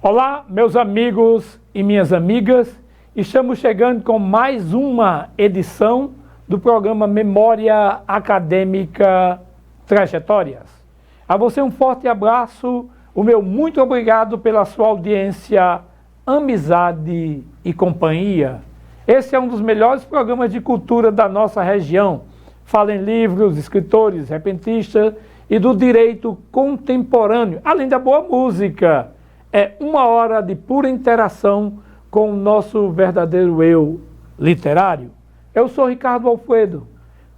Olá, meus amigos e minhas amigas, estamos chegando com mais uma edição do programa Memória Acadêmica Trajetórias. A você um forte abraço, o meu muito obrigado pela sua audiência, amizade e companhia. Esse é um dos melhores programas de cultura da nossa região. Fala em livros, escritores, repentistas e do direito contemporâneo, além da boa música. É uma hora de pura interação com o nosso verdadeiro eu literário. Eu sou Ricardo Alfredo,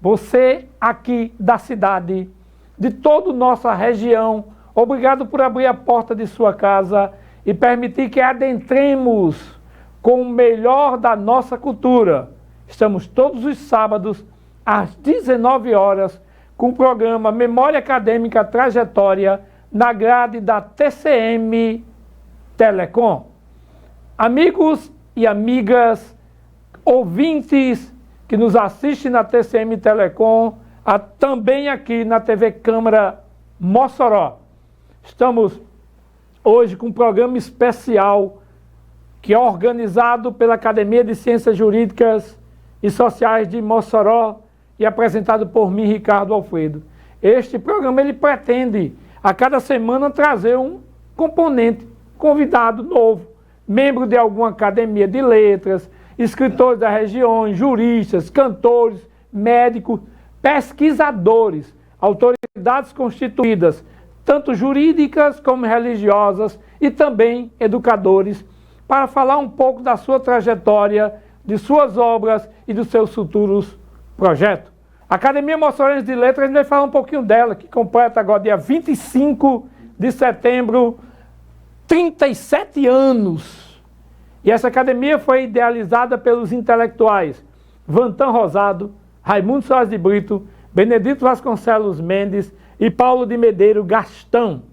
você aqui da cidade, de toda nossa região, obrigado por abrir a porta de sua casa e permitir que adentremos com o melhor da nossa cultura. Estamos todos os sábados, às 19 horas, com o programa Memória Acadêmica Trajetória, na grade da TCM Telecom. Amigos e amigas, ouvintes que nos assistem na TCM Telecom, também aqui na TV Câmara Mossoró. Estamos hoje com um programa especial que é organizado pela Academia de Ciências Jurídicas e Sociais de Mossoró e apresentado por mim, Ricardo Alfredo. Este programa ele pretende a cada semana trazer um componente, convidado novo, membro de alguma academia de letras, escritores da região, juristas, cantores, médicos, pesquisadores, autoridades constituídas, tanto jurídicas como religiosas, e também educadores, para falar um pouco da sua trajetória, de suas obras e dos seus futuros projetos. A Academia Moçorense de Letras, a gente vai falar um pouquinho dela, que completa agora dia 25 de setembro, 37 anos. E essa academia foi idealizada pelos intelectuais Vantan Rosado, Raimundo Soares de Brito, Benedito Vasconcelos Mendes e Paulo de Medeiros Gastão.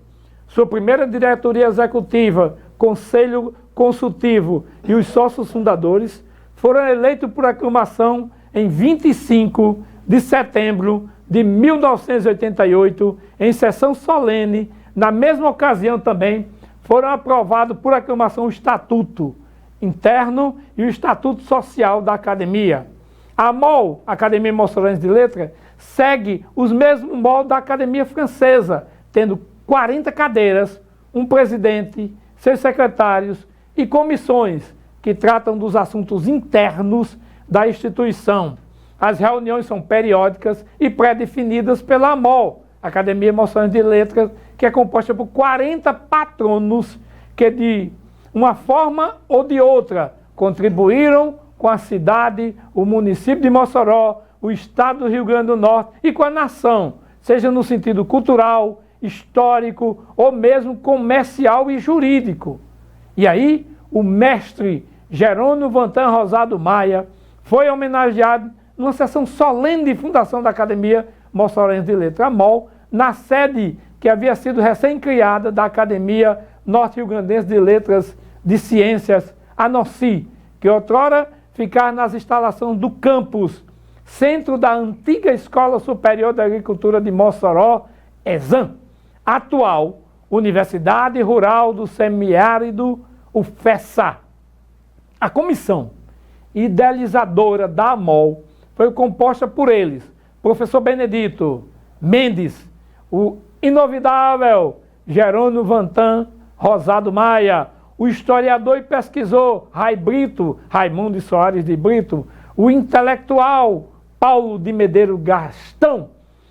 Sua primeira diretoria executiva, conselho consultivo e os sócios fundadores foram eleitos por aclamação em 25 de setembro de 1988, em sessão solene. Na mesma ocasião também foram aprovados por aclamação o Estatuto Interno e o Estatuto Social da Academia. A MOL, Academia Moçorense de Letras, segue os mesmos moldes da Academia Francesa, tendo 40 cadeiras, um presidente, seus secretários e comissões que tratam dos assuntos internos da instituição. As reuniões são periódicas e pré-definidas pela MOL, Academia Moçorense de Letras, que é composta por 40 patronos que, de uma forma ou de outra, contribuíram com a cidade, o município de Mossoró, o estado do Rio Grande do Norte e com a nação, seja no sentido cultural, histórico ou mesmo comercial e jurídico. E aí, o mestre Jerônimo Vantan Rosado Maia foi homenageado numa sessão solene de fundação da Academia Moçorense de Letras, a MOL, na sede que havia sido recém-criada da Academia Norte-Rio-Grandense de Letras de Ciências, a NOCI, que outrora ficava nas instalações do campus, centro da antiga Escola Superior de Agricultura de Mossoró, ESAM, atual Universidade Rural do Semiárido, UFESA. A comissão idealizadora da MOL foi composta por eles, professor Benedito Mendes, o inovidável Jerônimo Vantan Rosado Maia, o historiador e pesquisador Raimundo de Soares de Brito, o intelectual Paulo de Medeiros Gastão.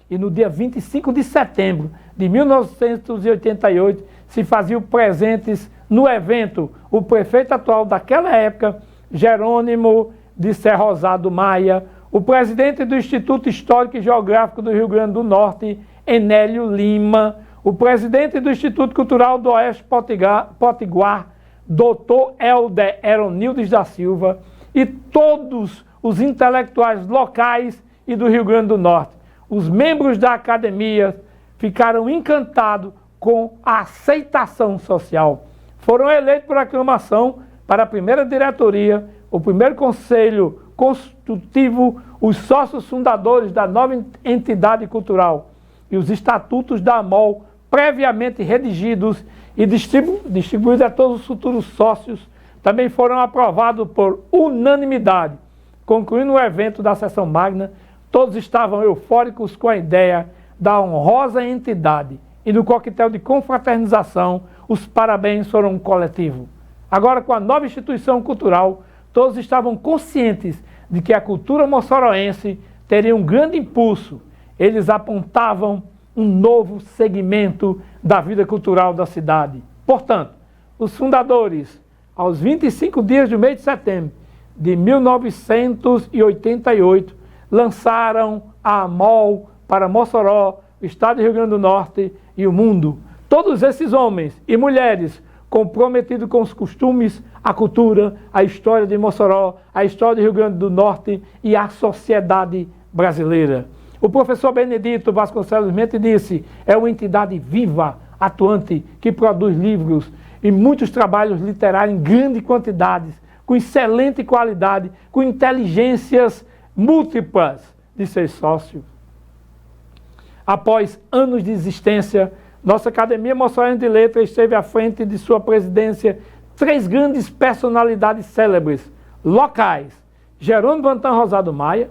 E no dia 25 de setembro de 1988 se faziam presentes no evento o prefeito atual daquela época, Jerônimo de Serra Rosado Maia, o presidente do Instituto Histórico e Geográfico do Rio Grande do Norte, Enélio Lima, o presidente do Instituto Cultural do Oeste Potiguar, Dr. Helder Eronildes da Silva, e todos os intelectuais locais e do Rio Grande do Norte. Os membros da academia ficaram encantados com a aceitação social. Foram eleitos por aclamação para a primeira diretoria, o primeiro conselho constitutivo, os sócios fundadores da nova entidade cultural e os estatutos da AMOL, previamente redigidos e distribuídos a todos os futuros sócios, também foram aprovados por unanimidade. Concluindo o evento da sessão magna, todos estavam eufóricos com a ideia da honrosa entidade e no coquetel de confraternização, os parabéns foram coletivos. Agora, com a nova instituição cultural, todos estavam conscientes de que a cultura moçoroense teria um grande impulso. Eles apontavam um novo segmento da vida cultural da cidade. Portanto, os fundadores, aos 25 dias do mês de setembro de 1988, lançaram a AMOL para Mossoró, o estado do Rio Grande do Norte e o mundo. Todos esses homens e mulheres comprometidos com os costumes, a cultura, a história de Mossoró, a história do Rio Grande do Norte e a sociedade brasileira. O professor Benedito Vasconcelos Mendes disse: é uma entidade viva, atuante, que produz livros e muitos trabalhos literários em grandes quantidades, com excelente qualidade, com inteligências múltiplas de seus sócios. Após anos de existência, nossa Academia Moçoroense de Letras esteve à frente de sua presidência 3 grandes personalidades célebres, locais: Jerônimo Vantan Rosado Maia,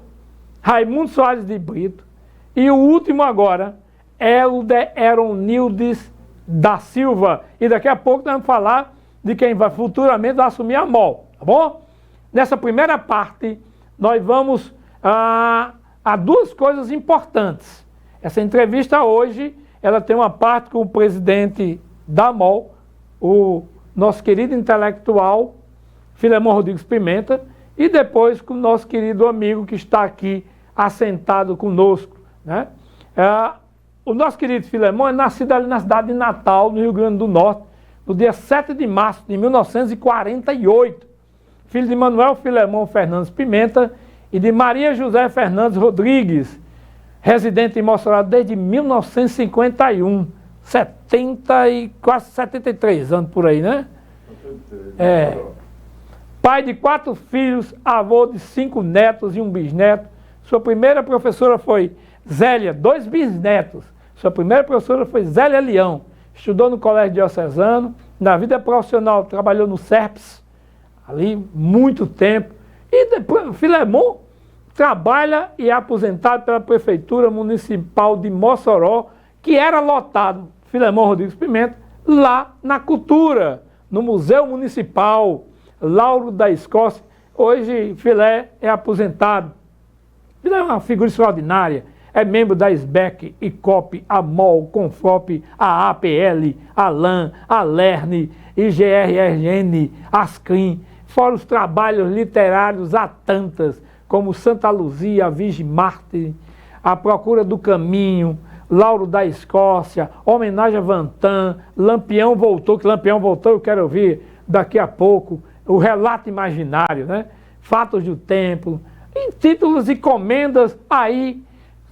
Raimundo Soares de Brito e o último agora, Helder Eronildes da Silva. E daqui a pouco nós vamos falar de quem vai futuramente assumir a MOL, tá bom? Nessa primeira parte, nós vamos a 2 coisas importantes. Essa entrevista hoje, ela tem uma parte com o presidente da MOL, o nosso querido intelectual, Filemon Rodrigues Pimenta, e depois com o nosso querido amigo que está aqui assentado conosco, né? O nosso querido Filemon é nascido ali na cidade de Natal, no Rio Grande do Norte, no dia 7 de março de 1948. Filho de Manuel Filemon Fernandes Pimenta e de Maria José Fernandes Rodrigues, residente em Mossoró desde 1951, 70 e quase 73 anos por aí, né? Pai de 4 filhos, avô de 5 netos e um bisneto. Sua primeira professora foi Zélia, 2 bisnetos. Sua primeira professora foi Zélia Leão. Estudou no Colégio Diocesano. Na vida profissional trabalhou no SERPS, ali muito tempo. E depois, Filemon trabalha e é aposentado pela Prefeitura Municipal de Mossoró, que era lotado, Filemon Rodrigues Pimenta, lá na cultura, no Museu Municipal Lauro da Escócia. Hoje, Filé é aposentado. Filé é uma figura extraordinária. É membro da SBEC, ICOP, AMOL, CONFOP, a APL, a LAN, a LERN, IGRRN, ASCRIM, fora os trabalhos literários a tantas, como Santa Luzia, Virgem Marte, A Procura do Caminho, Lauro da Escócia, Homenagem a Vantan, Lampião Voltou, que Lampião Voltou eu quero ouvir daqui a pouco, O Relato Imaginário, né? Fatos do Templo, em títulos e comendas aí,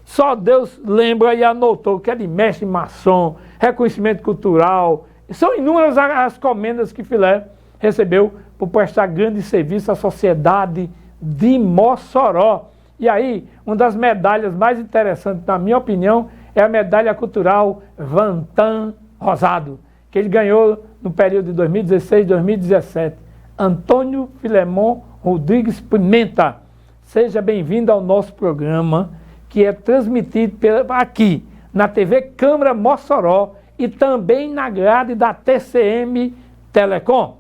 só Deus lembra e anotou, que é de mestre maçom, reconhecimento cultural. São inúmeras as comendas que Filé recebeu por prestar grande serviço à sociedade de Mossoró. E aí, uma das medalhas mais interessantes, na minha opinião, é a medalha cultural Vantan Rosado, que ele ganhou no período de 2016 e 2017. Antônio Filemon Rodrigues Pimenta, seja bem-vindo ao nosso programa, que é transmitido aqui na TV Câmara Mossoró e também na grade da TCM Telecom.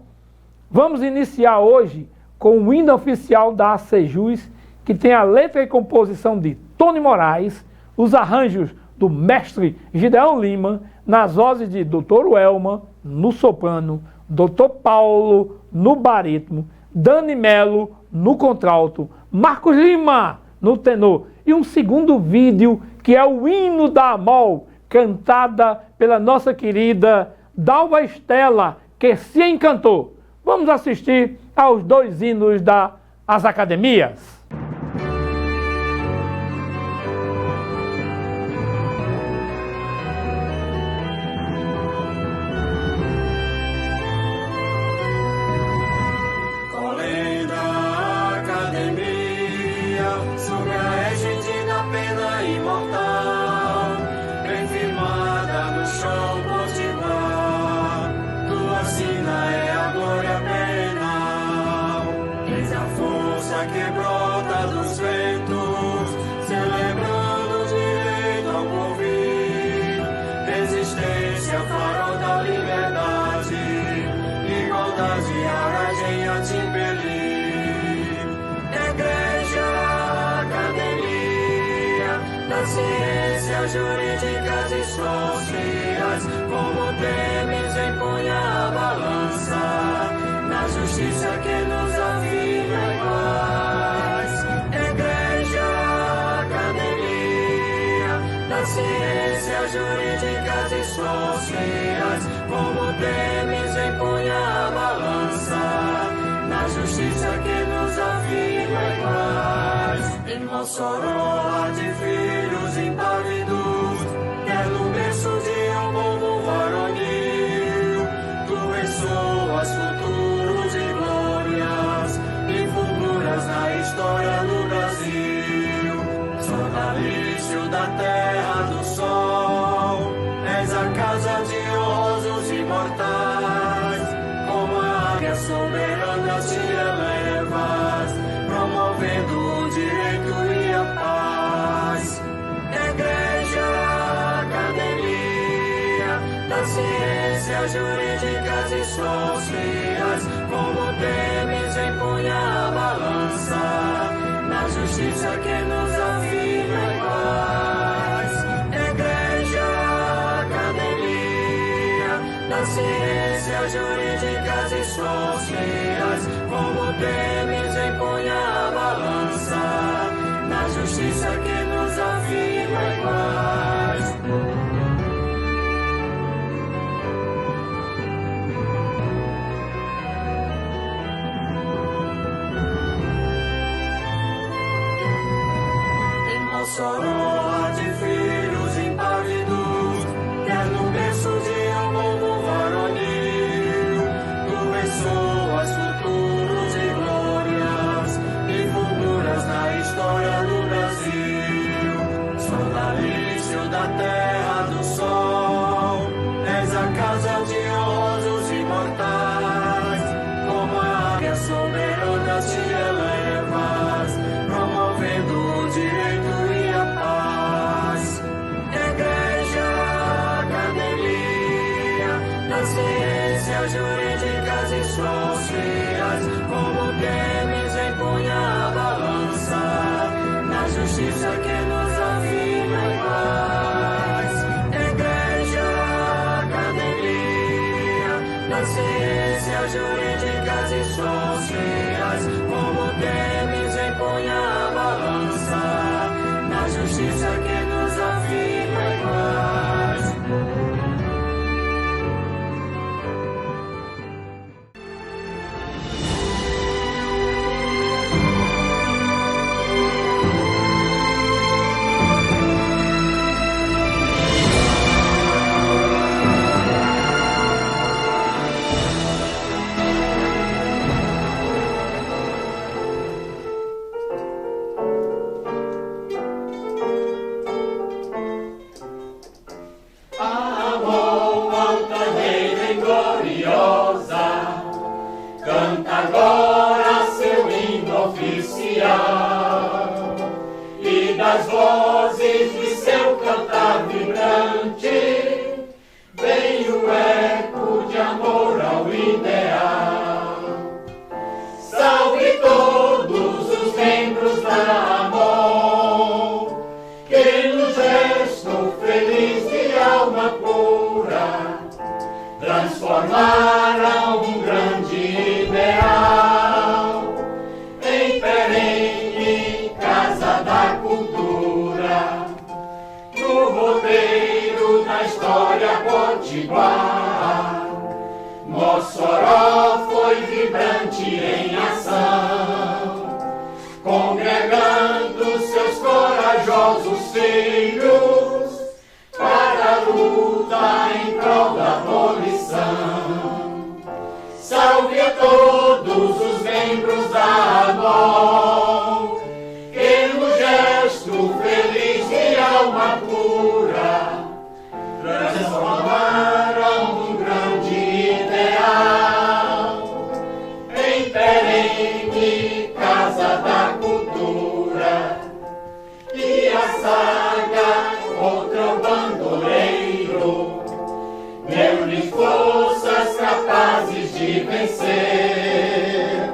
Vamos iniciar hoje com o hino oficial da ACEJUS, que tem a letra e composição de Tony Moraes, os arranjos do mestre Gideão Lima, nas vozes de Dr. Welma, no soprano, Dr. Paulo, no barítono, Dani Melo, no contralto, Marcos Lima, no tenor, e um segundo vídeo, que é o hino da AMOL, cantada pela nossa querida Dalva Estela, que se encantou. Vamos assistir aos 2 hinos das academias. que brota dos ventos, celebrando o direito ao porvir, resistência, farol da liberdade, igualdade, a te impelir. Igreja, academia da ciência, jurídicas e sociais, como temes empunha a balança, na justiça que nos afirma iguais. Igreja, academia da ciência, jurídicas e sociais, como temes empunha a balança, na justiça que nos afirma iguais. Em Mossoró há de filhos impávidos, terno berço de um povo varonil, tu ressoas futuros e glórias, e fulguras na história do Brasil. Sonalício da terra do sol, és a casa de honrosos imortais, como a águia soberana te elevas, promovendo o direito e a paz. Igreja, academia da ciência, jurídicas e sociais, como temes empunha a balança, na justiça que nos afirma iguais. Igreja, academia da ciência, jurídicas e sociais, como temes empunha a balança, na justiça que nos afirma iguais. Em Mossoró há de filhos impávidos, terno berço de um povo varonil, tu ressoas futuros e glórias, e fulguras na história do Brasil. Sonalício da terra do sol, és a casa de honrosos imortais, como a águia soberana te elevas, promovendo o direito e a paz. Igreja, academia da ciência, jurídicas e sociais, como temes empunha a balança, na justiça que nos afirma iguais. Igreja, academia da ciência, jurídicas e sociais, como temes empunha a balança, na justiça que nos afirma iguais. das vozes de seu cantar vibrante, vem o eco de amor ao ideal. Salve todos os membros da AMON, que no gesto feliz de alma pura transformaram um grande ideal em perene casa da cultura, no roteiro da história potiguar. Mossoró foi vibrante em ação, congregando seus corajosos filhos para a luta em prol da abolição. Salve a todos os membros da AMON, que no gesto feliz de alma pura transformaram um grande ideal em perene casa Casa da Cultura. E a saga contra o bandoleiro deu-lhe forças capazes de vencer,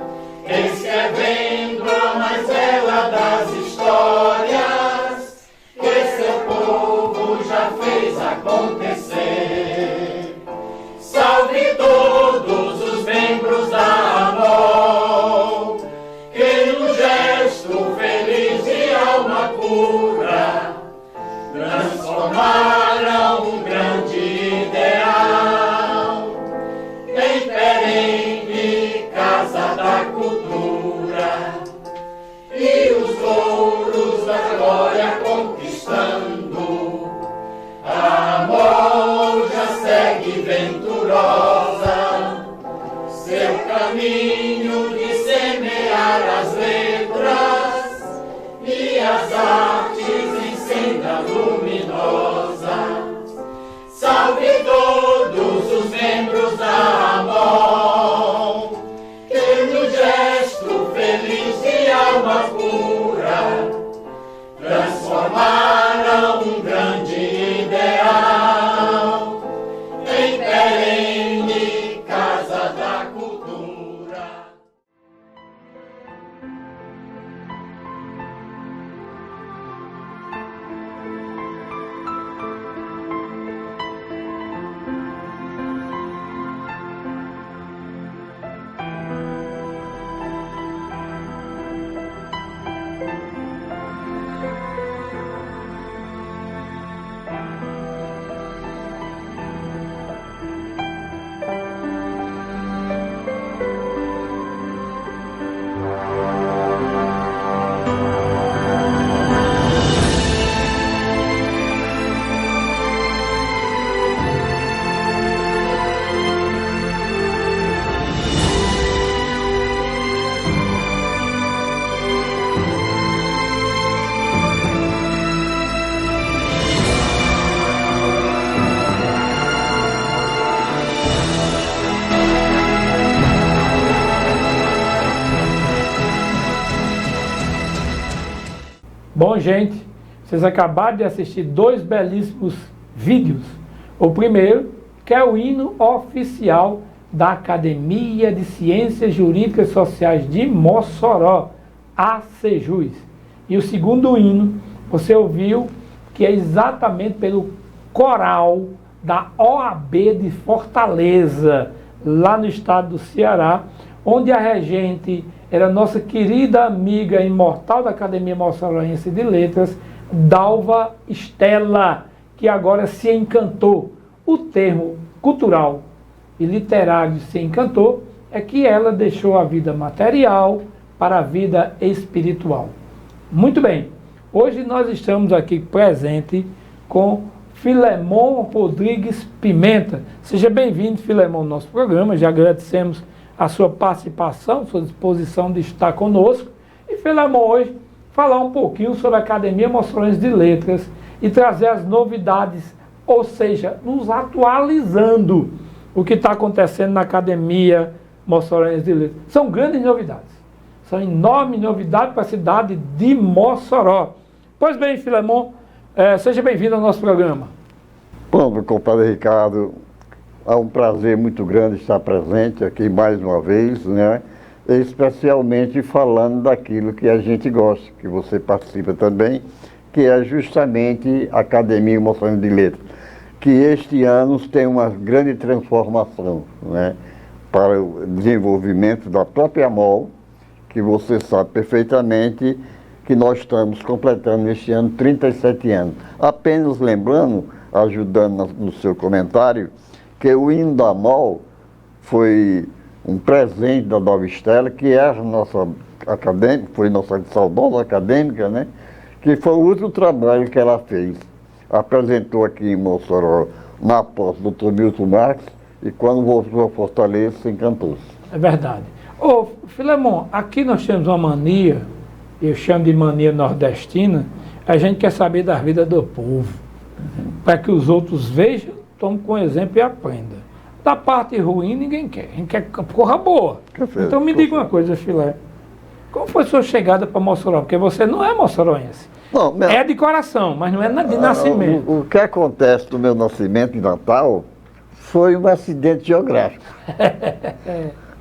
escrevendo a mais bela das histórias que seu povo já fez acontecer. Salve todos os membros da AMOL, que no gesto feliz de alma pura transformaram um grande ideal em perene Casa da Cultura. E os louros da glória conquistando, a AMOL já segue venturosa seu caminho de semear as letras e as artes em senda luminosa. Salve todos os membros da AMOL, que no gesto feliz de alma pura transformaram um grande ideal em perene Casa da Cultura. Bom, gente, vocês acabaram de assistir dois belíssimos vídeos. O primeiro, que é o hino oficial da Academia de Ciências Jurídicas e Sociais de Mossoró, ACJUS. E o segundo hino, você ouviu, que é exatamente pelo coral da OAB de Fortaleza, lá no estado do Ceará, onde a regente era nossa querida amiga imortal da Academia Moçoroense de Letras, Dalva Estela, que agora se encantou. O termo cultural e literário se encantou é que ela deixou a vida material para a vida espiritual. Muito bem, hoje nós estamos aqui presente com Filemon Rodrigues Pimenta. Seja bem-vindo, Filemon, ao nosso programa. Já agradecemos a sua participação, sua disposição de estar conosco. E Filemon hoje falar um pouquinho sobre a Academia Moçoroense de Letras e trazer as novidades, ou seja, nos atualizando o que está acontecendo na Academia Moçoroense de Letras. São grandes novidades, são enormes novidades para a cidade de Mossoró. Pois bem, Filemon, seja bem-vindo ao nosso programa. Bom, meu compadre Ricardo, é um prazer muito grande estar presente aqui mais uma vez, né? Especialmente falando daquilo que a gente gosta, que você participa também, que é justamente a Academia Moçoroense de Letras, que este ano tem uma grande transformação, né? Para o desenvolvimento da própria AMOL, que você sabe perfeitamente que nós estamos completando este ano 37 anos. Apenas lembrando, ajudando no seu comentário, que o hino da AMOL foi um presente da Dalva Estela, que é a nossa acadêmica, foi nossa saudosa acadêmica, né? Que foi o último trabalho que ela fez. Apresentou aqui em Mossoró, na posse do Dr. Milton Marques, e quando voltou a Fortaleza, se encantou-se. É verdade. Ô, Filemon, aqui nós temos uma mania, eu chamo de mania nordestina, a gente quer saber da vida do povo, para que os outros vejam, tomem com exemplo e aprendam. Da parte ruim ninguém quer, a gente quer corra boa. Então me diga uma coisa, Filé, Como foi sua chegada para Mossoró? Porque você não é moçoroense. Não, É de coração, mas não é de nascimento. O que acontece no meu nascimento em Natal foi um acidente geográfico.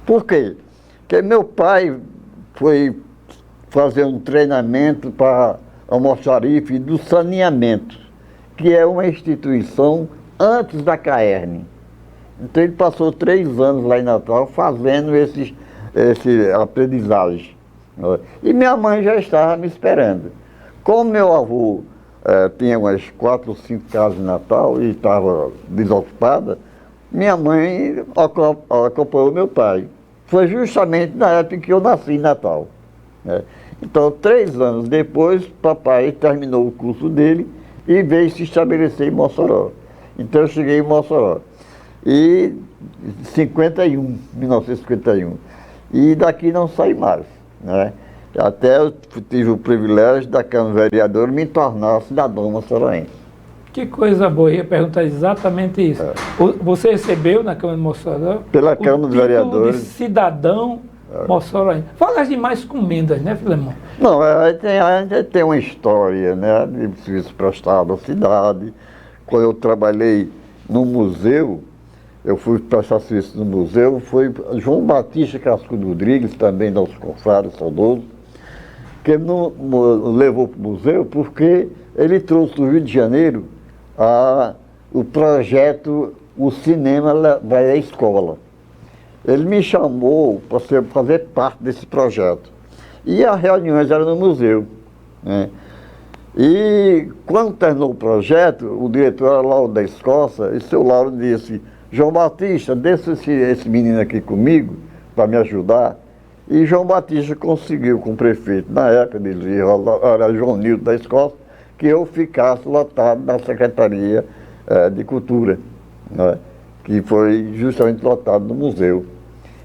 Por quê? Porque meu pai foi fazer um treinamento para almoxarife do saneamento, que é uma instituição antes da CAERN. Então ele passou 3 anos lá em Natal fazendo esse aprendizagem. E minha mãe já estava me esperando. Como meu avô tinha umas 4 ou 5 casas em Natal e estava desocupada, minha mãe acompanhou meu pai. Foi justamente na época que eu nasci em Natal. Né? Então, 3 anos depois, papai terminou o curso dele e veio se estabelecer em Mossoró. Então, eu cheguei em Mossoró. E 1951. E daqui não saí mais. Né? Até eu tive o privilégio da Câmara Vereadora me tornar cidadão moçoroense. Que coisa boa, eu ia perguntar exatamente isso. Você recebeu na Câmara de Mossoró Pela Câmara dos Vereadores de cidadão moçoroense. Fala de mais comendas, né, Filemon? Não, a gente tem uma história, né, de serviço prestado à cidade. Quando eu trabalhei no museu, eu fui prestar serviço no museu, foi João Batista Cascudo Rodrigues, também nosso confrade saudoso, que levou para o museu porque ele trouxe do Rio de Janeiro o projeto O Cinema Vai à Escola. Ele me chamou para fazer parte desse projeto. E as reuniões eram no museu. Né? E quando terminou o projeto, o diretor era Lauro da Escócia, e seu Lauro disse: João Batista, deixa esse menino aqui comigo para me ajudar. E João Batista conseguiu com o prefeito, na época dele, era João Nildo da Escócia, que eu ficasse lotado na Secretaria de Cultura, né? Que foi justamente lotado no museu.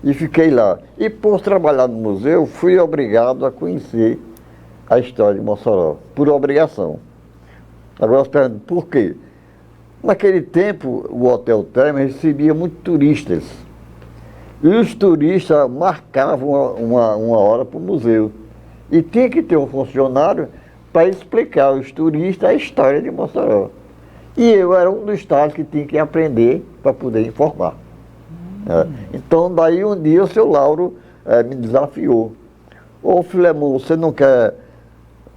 E fiquei lá. E por trabalhar no museu, fui obrigado a conhecer a história de Mossoró, por obrigação. Agora você pergunta, por quê? Naquele tempo, o Hotel Terma recebia muitos turistas. E os turistas marcavam uma hora para o museu. E tinha que ter um funcionário para explicar aos turistas a história de Mossoró. E eu era um dos tais que tinha que aprender para poder informar. Então, daí um dia o seu Lauro me desafiou. Ô Filemon, você não quer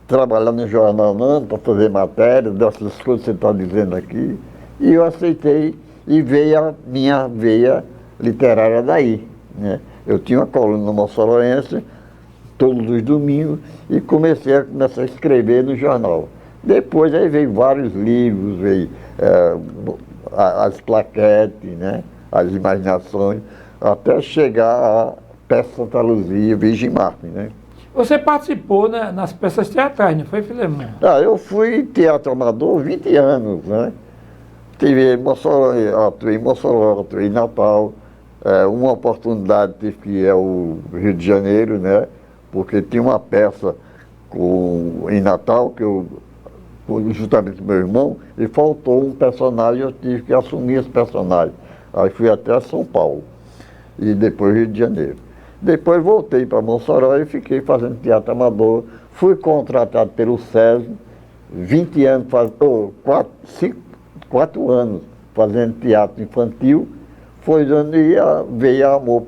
trabalhar no jornal não, para fazer matéria dessas coisas que você está dizendo aqui? E eu aceitei e veio a minha veia literária daí. Né? Eu tinha uma coluna no Moçoroense todos os domingos e comecei a escrever no jornal. Depois aí veio vários livros, veio as plaquetes, né? As imaginações, até chegar a Peça Santa Luzia, Virgem Marte, né? Você participou, né, nas peças teatrais, não foi, Filemon? Eu fui teatro amador 20 anos, né? Tive em Mossoró, atuei em Mossoró, atuei em Natal. Uma oportunidade tive que ir ao Rio de Janeiro, né? Porque tinha uma peça em Natal, que eu, justamente com meu irmão, e faltou um personagem, eu tive que assumir esse personagem. Aí fui até São Paulo e depois Rio de Janeiro. Depois voltei para Mossoró e fiquei fazendo teatro amador. Fui contratado pelo SESI, 20 anos, 4 anos fazendo teatro infantil. Foi onde veio amor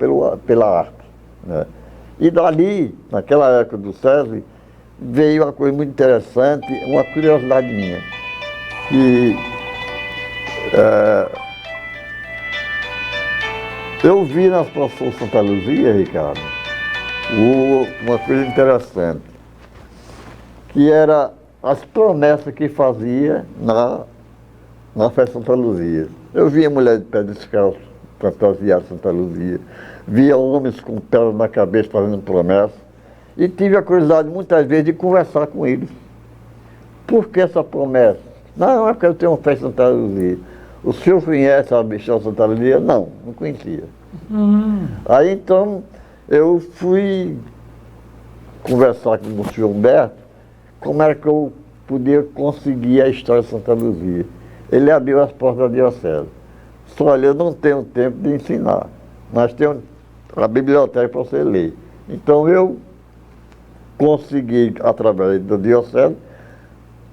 pela arte. Né? E dali, naquela época do SESI, veio uma coisa muito interessante, uma curiosidade minha. Que eu vi na exposição Santa Luzia, Ricardo, uma coisa interessante, que era as promessas que fazia na festa Santa Luzia. Eu via mulher de pé descalço, fantasiada Santa Luzia, via homens com pedra na cabeça fazendo promessas, e tive a curiosidade muitas vezes de conversar com eles. Por que essa promessa? Não, é porque eu tenho uma festa Santa Luzia. O senhor conhece a Bichão Santa Luzia? Não conhecia. Aí então eu fui conversar com o senhor Humberto como era que eu podia conseguir a história de Santa Luzia. Ele abriu as portas da diocese. Só olha, eu não tenho tempo de ensinar, mas tenho a biblioteca para você ler. Então eu consegui, através do Diocese,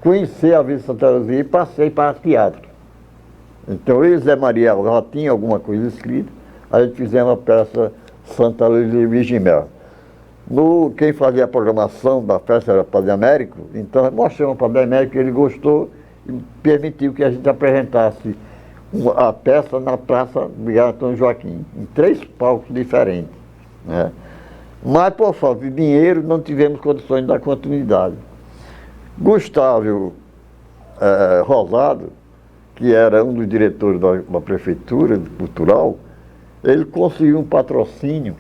conhecer a Vila Santa Luzia e passei para teatro. Então eu e Zé Maria já tinha alguma coisa escrita, a gente fizemos a peça Santa Luzia Virgem Mel. Quem fazia a programação da festa era o Padre Américo, então mostramos ao Padre Américo, ele gostou e permitiu que a gente apresentasse a peça na Praça Miguel Antônio Joaquim, em 3 palcos diferentes, né? Mas, por falta de dinheiro, não tivemos condições de dar continuidade. Gustavo Rosado, que era um dos diretores da Prefeitura Cultural, ele conseguiu um patrocínio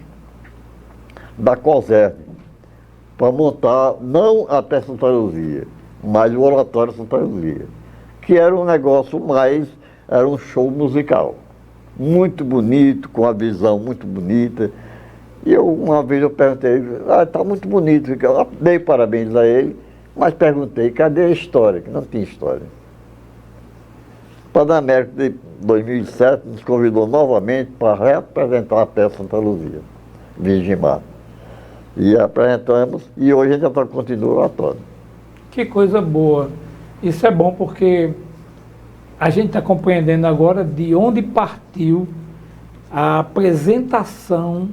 da COSERN para montar, não a peça Santa Luzia, mas o Oratório Santa Luzia, que era um negócio mais, era um show musical, muito bonito, com a visão muito bonita. E uma vez eu perguntei, está muito bonito, eu dei parabéns a ele, mas perguntei, cadê a história? Que não tinha história. O Padre Américo, de 2007, nos convidou novamente para reapresentar a peça Santa Luzia, Virgem Mar. E apresentamos, e hoje a gente continua o oratório. Que coisa boa. Isso é bom porque a gente está compreendendo agora de onde partiu a apresentação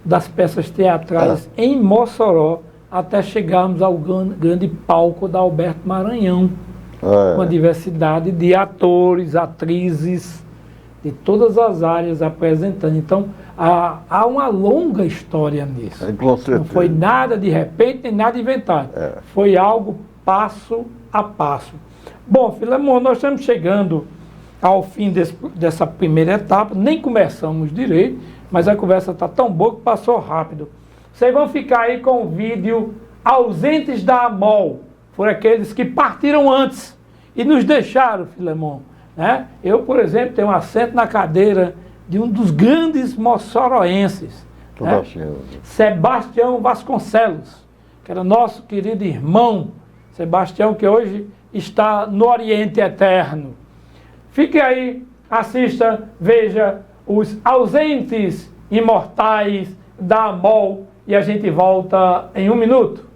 das peças teatrais em Mossoró até chegarmos ao grande palco da Alberto Maranhão, com a diversidade de atores, atrizes, de todas as áreas apresentando. Então, há uma longa história nisso. Com certeza. Não foi nada de repente, nem nada inventado. Foi algo passo a passo. Bom, Filemon, nós estamos chegando ao fim dessa primeira etapa, nem começamos direito, mas a conversa está tão boa que passou rápido. Vocês vão ficar aí com o vídeo Ausentes da AMOL, foram aqueles que partiram antes e nos deixaram, Filemon, né? Eu, por exemplo, tenho um assento na cadeira de um dos grandes moçoroenses, né? Sebastião Vasconcelos, que era nosso querido irmão, Sebastião, que hoje está no Oriente Eterno. Fique aí, assista, veja os Ausentes Imortais da AMOL e a gente volta em 1 minuto.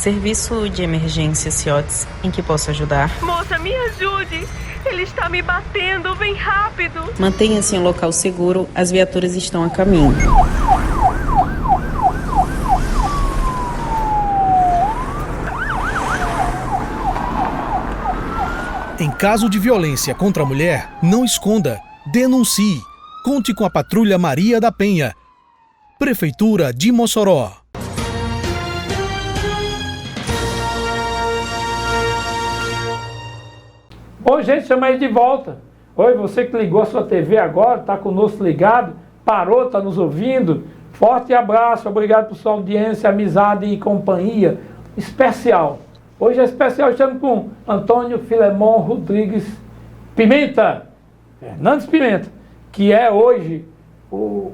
Serviço de emergência CIOTS, em que posso ajudar? Moça, me ajude! Ele está me batendo, vem rápido! Mantenha-se em local seguro, as viaturas estão a caminho. Em caso de violência contra a mulher, não esconda, denuncie. Conte com a Patrulha Maria da Penha. Prefeitura de Mossoró. Bom, gente, chama aí de volta. Oi, você que ligou a sua TV agora, está conosco ligado, parou, está nos ouvindo. Forte abraço, obrigado por sua audiência, amizade e companhia especial. Hoje é especial, estamos com Antônio Filemon Rodrigues Pimenta, Fernandes Pimenta, que é hoje o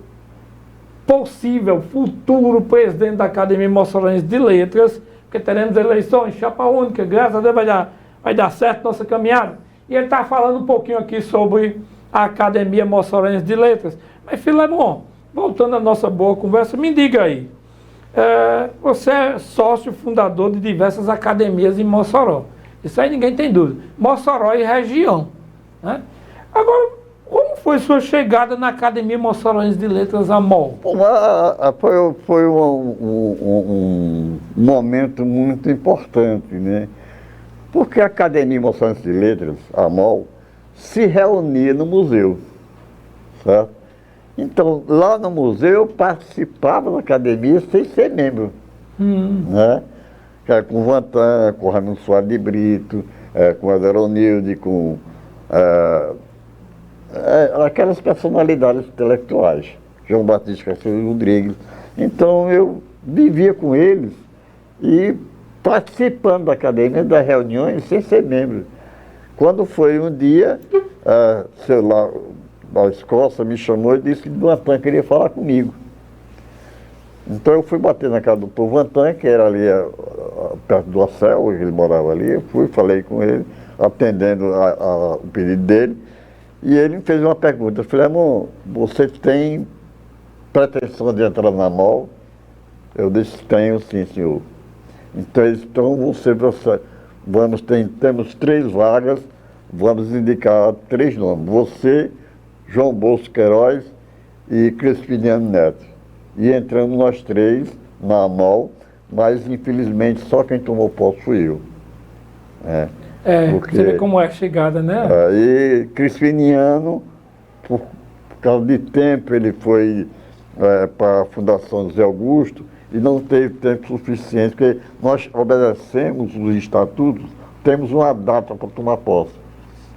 possível futuro presidente da Academia Moçoroense de Letras, porque teremos eleições, chapa única, graças a Deus vai dar certo nossa caminhada. E ele está falando um pouquinho aqui sobre a Academia Moçoroense de Letras. Mas, Filemon, voltando à nossa boa conversa, me diga aí, você é sócio fundador de diversas academias em Mossoró. Isso aí ninguém tem dúvida. Mossoró e região, né? Agora, como foi sua chegada na Academia Moçoroense de Letras, AMOL? Foi um momento muito importante, né? Porque a Academia Moçoroense de Letras, AMOL, se reunia no museu, certo? Então, lá no museu, eu participava da academia sem ser membro, né? Com o Vantan, com o Raimundo Soares de Brito, com o Aderonilde, com aquelas personalidades intelectuais, João Batista Castro Rodrigues. Então, eu vivia com eles e participando da academia, das reuniões, sem ser membro. Quando foi um dia, sei lá, a Escócia me chamou e disse que o Vantan queria falar comigo. Então eu fui bater na casa do Dr. Vantan, que era ali perto do Acel, ele morava ali. Eu fui, falei com ele, atendendo o pedido dele. E ele me fez uma pergunta. Eu falei, amor, você tem pretensão de entrar na MOL? Eu disse, tenho sim, senhor. Então temos 3 vagas, vamos indicar 3 nomes. Você, João Bosco Queiroz e Crispiniano Neto. E entramos nós 3 na AMOL, mas infelizmente só quem tomou posse fui eu. Porque, você vê como é a chegada, né? E Crispiniano, por causa de tempo, ele foi para a Fundação José Augusto e não teve tempo suficiente, porque nós obedecemos os estatutos, temos uma data para tomar posse.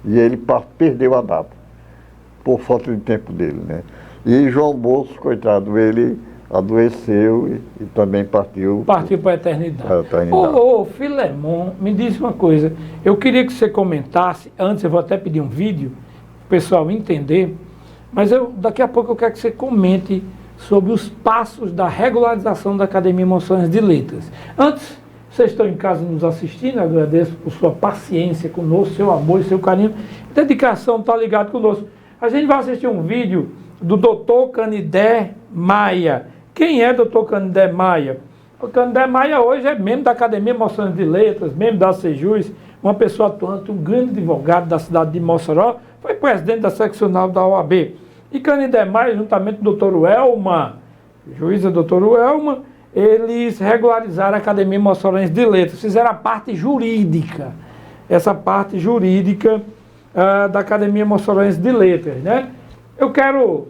E ele perdeu a data, por falta de tempo dele, né? E João Bosco, coitado, ele adoeceu e também partiu. Partiu para a eternidade. Ô, Filemon, me diz uma coisa. Eu queria que você comentasse, antes eu vou até pedir um vídeo, para o pessoal entender, mas daqui a pouco eu quero que você comente sobre os passos da regularização da Academia Moçoroense de Letras. Antes, vocês estão em casa nos assistindo, agradeço por sua paciência conosco, seu amor e seu carinho, dedicação, tá ligado conosco. A gente vai assistir um vídeo do Dr. Canidé Maia. Quem é Dr. Canidé Maia? O Canidé Maia hoje é membro da Academia Moçoroense de Letras, membro da Sejus, uma pessoa atuante, um grande advogado da cidade de Mossoró, foi presidente da seccional da OAB. E Canidé Maia, juntamente com o Dr. Welma, juíza Dr. Welma, eles regularizaram a Academia Moçoroense de Letras, fizeram a parte jurídica, essa parte jurídica da Academia Moçoroense de Letras, né? Eu quero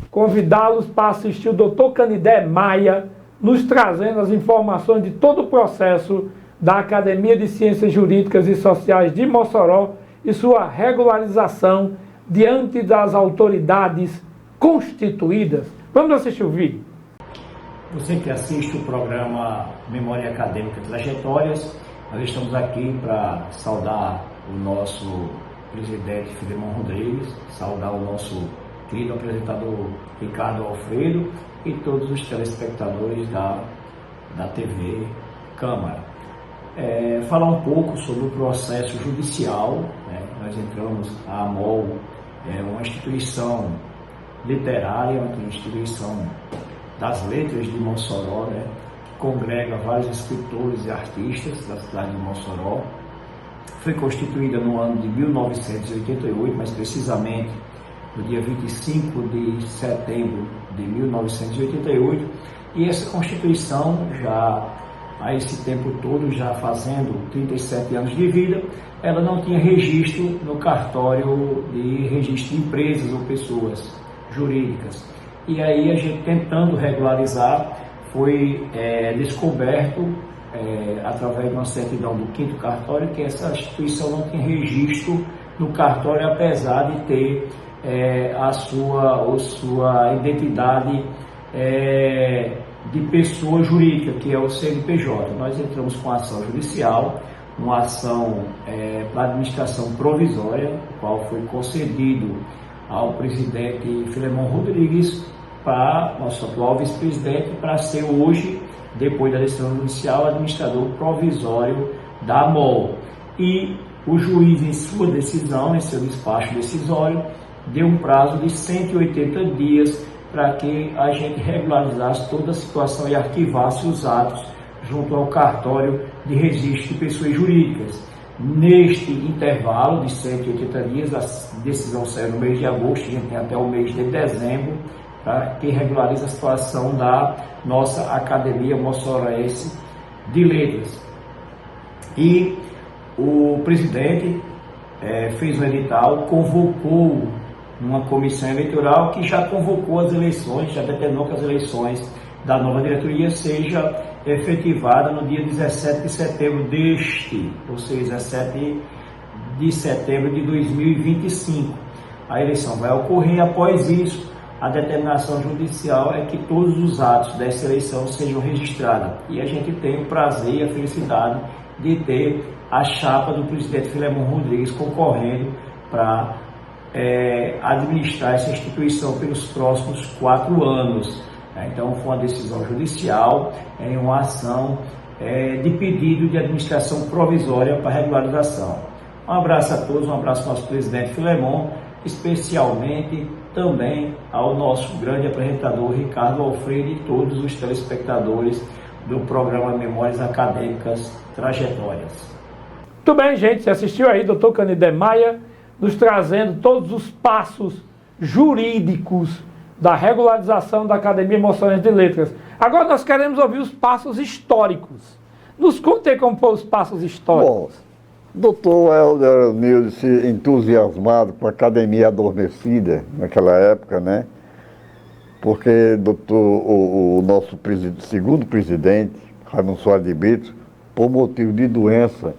convidá-los para assistir o Dr. Canidé Maia, nos trazendo as informações de todo o processo da Academia de Ciências Jurídicas e Sociais de Mossoró e sua regularização diante das autoridades constituídas. Vamos assistir o vídeo. Você que assiste o programa Memória Acadêmica Trajetórias, nós estamos aqui para saudar o nosso presidente Filemon Rodrigues, saudar o nosso querido apresentador Ricardo Alfredo e todos os telespectadores da TV Câmara. Falar um pouco sobre o processo judicial, né? Nós entramos, a AMOL é uma instituição literária, uma instituição das letras de Mossoró, né? Que congrega vários escritores e artistas da cidade de Mossoró. Foi constituída no ano de 1988, mais precisamente no dia 25 de setembro de 1988, e essa Constituição, já há esse tempo todo, já fazendo 37 anos de vida, ela não tinha registro no cartório de registro de empresas ou pessoas jurídicas. E aí a gente, tentando regularizar, foi descoberto, através de uma certidão do 5º cartório, que essa instituição não tinha registro no cartório, apesar de ter a sua identidade de pessoa jurídica, que é o CNPJ. Nós entramos com ação judicial, uma ação para administração provisória, qual foi concedido ao presidente Filemon Rodrigues, para nosso atual vice-presidente, para ser hoje, depois da decisão judicial, administrador provisório da MOL. E o juiz, em sua decisão, em seu despacho decisório, deu um prazo de 180 dias para que a gente regularizasse toda a situação e arquivasse os atos junto ao cartório de registro de pessoas jurídicas. Neste intervalo de 180 dias, a decisão saiu no mês de agosto, a gente tem até o mês de dezembro, para que regularize a situação da nossa Academia Mossoroense de Letras. E o presidente fez um edital, convocou uma comissão eleitoral que já convocou as eleições, já determinou que as eleições da nova diretoria seja efetivada no dia 17 de setembro ou seja, 17 de setembro de 2025. A eleição vai ocorrer. Após isso, a determinação judicial é que todos os atos dessa eleição sejam registrados. E a gente tem o prazer e a felicidade de ter a chapa do presidente Filemon Rodrigues concorrendo para administrar essa instituição pelos próximos 4 anos. Então, foi uma decisão judicial, uma ação de pedido de administração provisória para regularização. Um abraço a todos, um abraço ao nosso presidente Filemon, especialmente também ao nosso grande apresentador Ricardo Alfredo e todos os telespectadores do programa Memórias Acadêmicas Trajetórias. Muito bem, gente, você assistiu aí, Dr. Canidé Maia, nos trazendo todos os passos jurídicos da regularização da Academia Mossoroense de Letras. Agora nós queremos ouvir os passos históricos. Nos conte aí como foram os passos históricos. Bom, doutor Helder Nilde se entusiasmado com a Academia Adormecida naquela época, né? Porque o nosso segundo presidente, Raimundo Soares de Brito, por motivo de doença,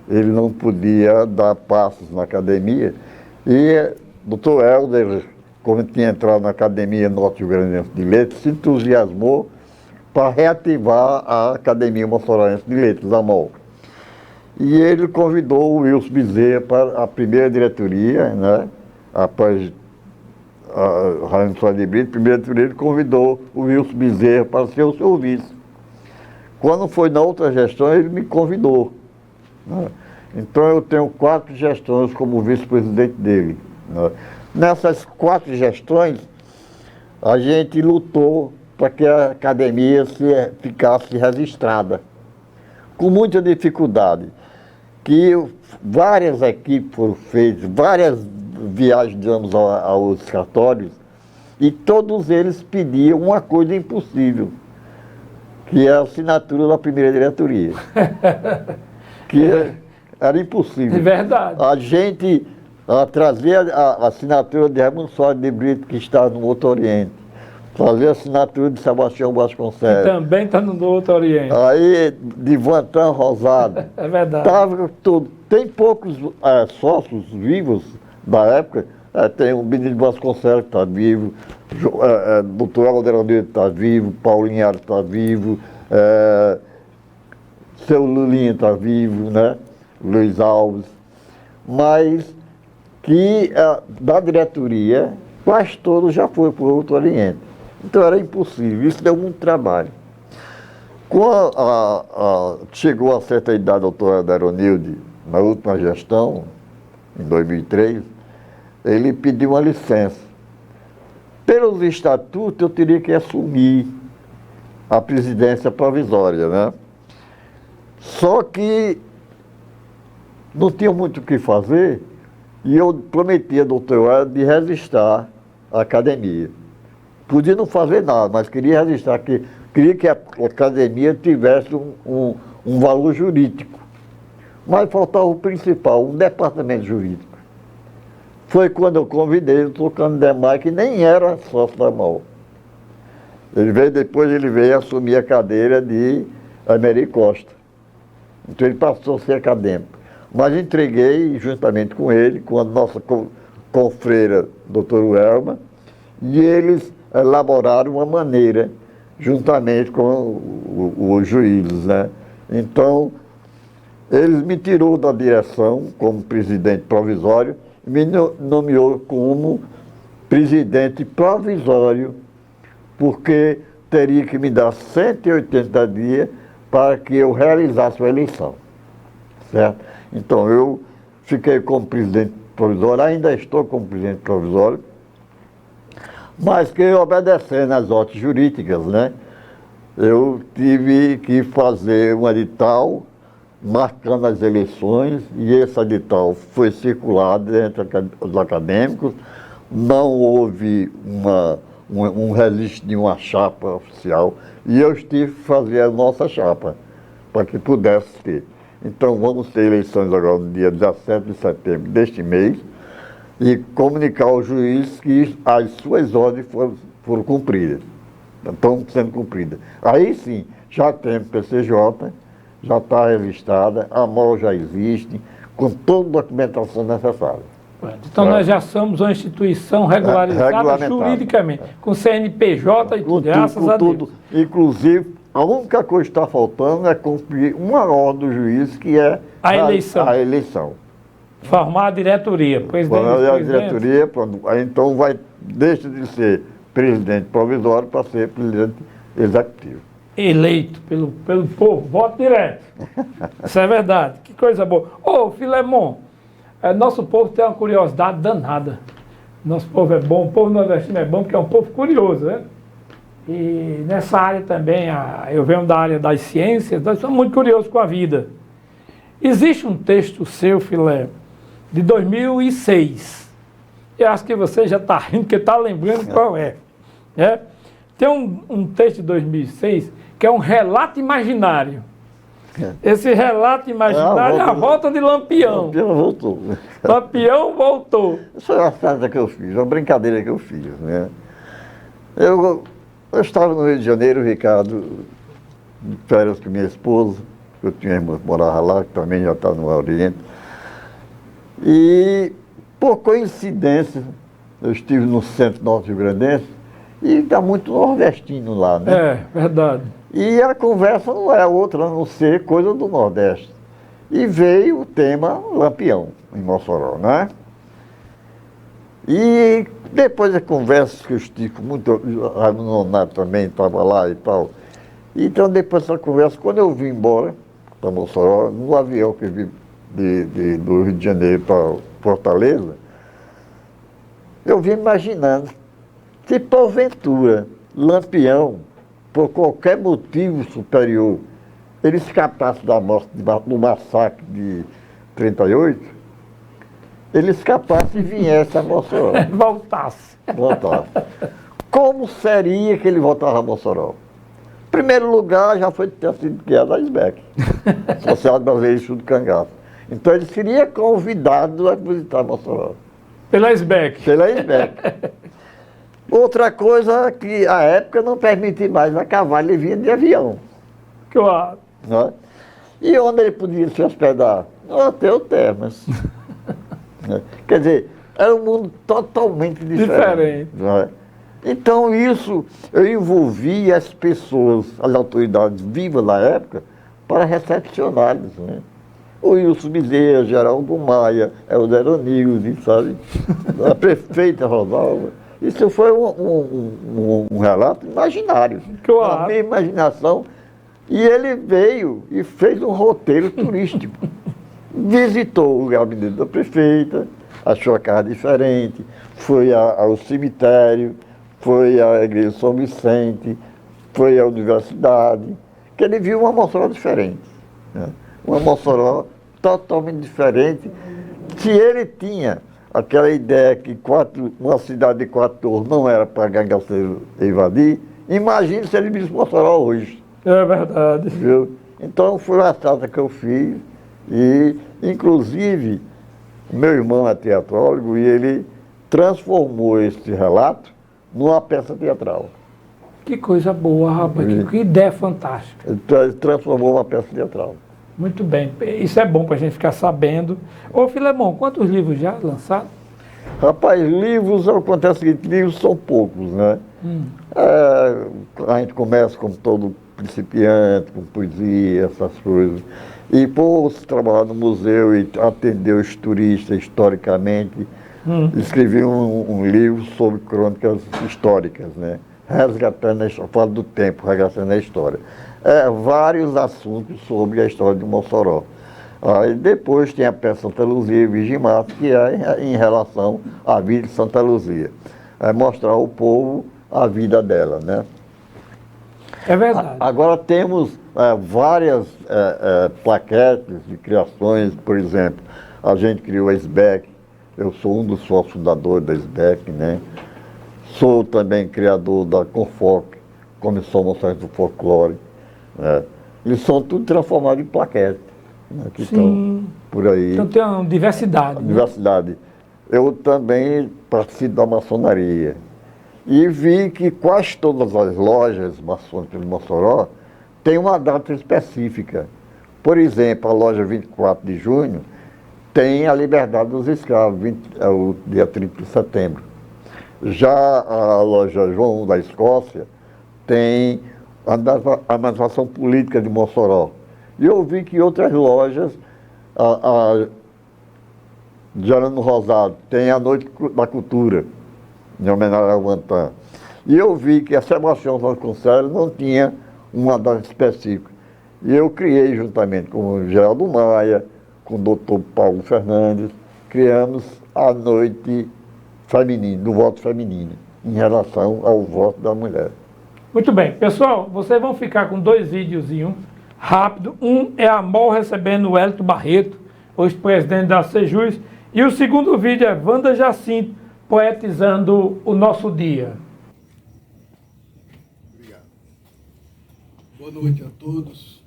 ele não podia dar passos na academia. E doutor Helder, como tinha entrado na Academia Norte Rio Grandense de Letras, se entusiasmou para reativar a Academia Mossoroense de Letras, a MOL. E ele convidou o Wilson Bezerra para a primeira diretoria, né? Após a Raimundo Soares de Brito, primeira diretoria, ele convidou o Wilson Bezerra para ser o seu vice. Quando foi na outra gestão, ele me convidou, né? Então eu tenho 4 gestões como vice-presidente dele, né? Nessas 4 gestões, a gente lutou para que a academia ficasse registrada, com muita dificuldade, que várias equipes foram feitas, várias viagens damos aos cartórios, e todos eles pediam uma coisa impossível, que é a assinatura da primeira diretoria. Que era impossível. É verdade. A gente trazer a assinatura de Raimundo Soares de Brito, que está no Outro Oriente, trazer a assinatura de Sebastião Vasconcelos. Que também está no Outro Oriente. Aí, de Vantan Rosado. É verdade. Tava tudo. Tem poucos sócios vivos da época. Tem o Benito Vasconcelos que está vivo, doutor Helder está vivo, Paulinho Ares está vivo, seu Lulinha está vivo, né? Luiz Alves. Mas que da diretoria, quase todos já foram para o Outro Oriente. Então era impossível, isso deu muito trabalho. Quando chegou a certa idade, doutor Aderonilde, na última gestão, em 2003, ele pediu uma licença. Pelos estatutos, eu teria que assumir a presidência provisória, né? Só que não tinha muito o que fazer e eu prometi a doutor Hélio de registrar a academia. Podia não fazer nada, mas queria registrar, queria que a academia tivesse um valor jurídico. Mas faltava o principal, um departamento jurídico. Foi quando eu convidei o Dr. Candemar, que nem era sócio da MAU. Depois ele veio assumir a cadeira de Emery Costa. Então ele passou a ser acadêmico. Mas entreguei, juntamente com ele, com a nossa confreira, doutor Elma, e eles elaboraram uma maneira, juntamente com os juízes, né? Então, eles me tirou da direção como presidente provisório e me nomeou como presidente provisório, porque teria que me dar 180 dias para que eu realizasse a eleição, certo? Então, eu fiquei como presidente provisório, ainda estou como presidente provisório, mas que obedecendo às ordens jurídicas, né? Eu tive que fazer um edital marcando as eleições e esse edital foi circulado entre os acadêmicos, não houve um registro de uma chapa oficial e eu tive que fazer a nossa chapa para que pudesse ter. Então vamos ter eleições agora no dia 17 de setembro deste mês e comunicar ao juiz que as suas ordens foram cumpridas, estão sendo cumpridas. Aí sim, já temos PCJ, já está registrada, a MOL já existe, com toda a documentação necessária. Então nós já somos uma instituição regularizada juridicamente, com CNPJ e tudo, graças a Deus. Inclusive, a única coisa que está faltando é cumprir uma ordem do juiz, que é a eleição. Formar a diretoria, presidente. A diretoria, aí então deixa de ser presidente provisório para ser presidente executivo. Eleito pelo povo, voto direto. Isso é verdade, que coisa boa. Ô, Filemon, nosso povo tem uma curiosidade danada. Nosso povo é bom, o povo nordestino é bom porque é um povo curioso, né? E nessa área também, eu venho da área das ciências, nós somos muito curiosos com a vida. Existe um texto seu, Filé, de 2006. Eu acho que você já está rindo, porque está lembrando qual é. Tem um texto de 2006 que é um relato imaginário. Esse relato imaginário é a volta de Lampião. Lampião voltou. Lampião voltou. Isso é uma festa que eu fiz, uma brincadeira que eu fiz, né? Eu estava no Rio de Janeiro, Ricardo, de férias com minha esposa, eu tinha irmã que morava lá, que também já está no Oriente. E, por coincidência, eu estive no centro norte rio-grandense e está muito nordestino lá, né? É, verdade. E a conversa não é outra, a não ser coisa do Nordeste. E veio o tema Lampião, em Mossoró, né? E depois da conversa que eu estive muito, a Nonato também estava lá e tal. Então, depois dessa conversa, quando eu vim embora para Mossoró, no avião que vim do Rio de Janeiro para Fortaleza, eu vim imaginando se porventura Lampião, por qualquer motivo superior, ele escapasse da morte, do massacre de 38, ele escapasse e viesse a Mossoró. Voltasse. Como seria que ele voltava a Mossoró? Em primeiro lugar, já foi ter sido criado a SBEC, Sociedade Brasileira de Estudo do Cangaço. Então ele seria convidado a visitar Mossoró. Pela SBEC. Pela SBEC. Outra coisa que a época não permitia mais a cavalo, ele vinha de avião. Claro. Né? E onde ele podia se hospedar? No Hotel Termas. Quer dizer, era um mundo totalmente diferente. Né? Então isso, eu envolvi as pessoas, as autoridades vivas da época, para recepcioná-los. Né? O Wilson Bezerra, Geraldo Maia, Eldero Nilde, sabe? A prefeita Rosalva. Isso foi um relato imaginário, claro. A minha imaginação. E ele veio e fez um roteiro turístico. Visitou o gabinete da prefeita, achou a casa diferente, foi ao cemitério, foi à igreja de São Vicente, foi à universidade, que ele viu uma Mossoró diferente, né? Uma Mossoró totalmente diferente. Se ele tinha aquela ideia que uma cidade de 4 torres não era para gangaceiro invadir, imagine se ele visse Mossoró hoje. É verdade. Viu? Então foi uma trata que eu fiz e, inclusive, meu irmão é teatrólogo e ele transformou esse relato numa peça teatral. Que coisa boa, rapaz. Que ideia fantástica. Ele transformou uma peça teatral. Muito bem. Isso é bom para a gente ficar sabendo. Ô, Filemon, quantos livros já lançados? Rapaz, livros, acontece o seguinte, livros são poucos, né? A gente começa como todo principiante, com poesia, essas coisas. E por trabalhar no museu e atender os turistas historicamente, escrevi um livro sobre crônicas históricas, né? Resgatando a história, falo do tempo, resgatando a história. Vários assuntos sobre a história de Mossoró. Aí depois tem a peça Santa Luzia e Virgem Márcia, que é em relação à vida de Santa Luzia. É mostrar ao povo a vida dela, né? É verdade. Agora temos várias plaquetes de criações, por exemplo, a gente criou a SBEC, eu sou um dos sócios fundadores da SBEC, né? Sou também criador da CONFOC, Comissão Moções do Folclore, né? Eles são tudo transformados em plaquetes, né? Que estão por aí. Então tem uma diversidade. Diversidade. Eu também participo da maçonaria. E vi que quase todas as lojas maçônicas de Mossoró têm uma data específica. Por exemplo, a loja 24 de junho tem a liberdade dos escravos, é o dia 30 de setembro. Já a loja João da Escócia tem a emancipação política de Mossoró. E eu vi que outras lojas, a Gerando Rosado tem a Noite da Cultura, em homenagem ao Guantã. E eu vi que a Sebastião Vasconcelos não tinha uma data específica. E eu criei, juntamente com o Geraldo Maia, com o doutor Paulo Fernandes, criamos a Noite Feminina, do voto feminino, em relação ao voto da mulher. Muito bem. Pessoal, vocês vão ficar com 2 videozinhos rápido. Um é a Mol recebendo o Hélito Barreto, hoje presidente da Sejus. E o segundo vídeo é Wanda Jacinto, poetizando o nosso dia. Obrigado. Boa noite a todos.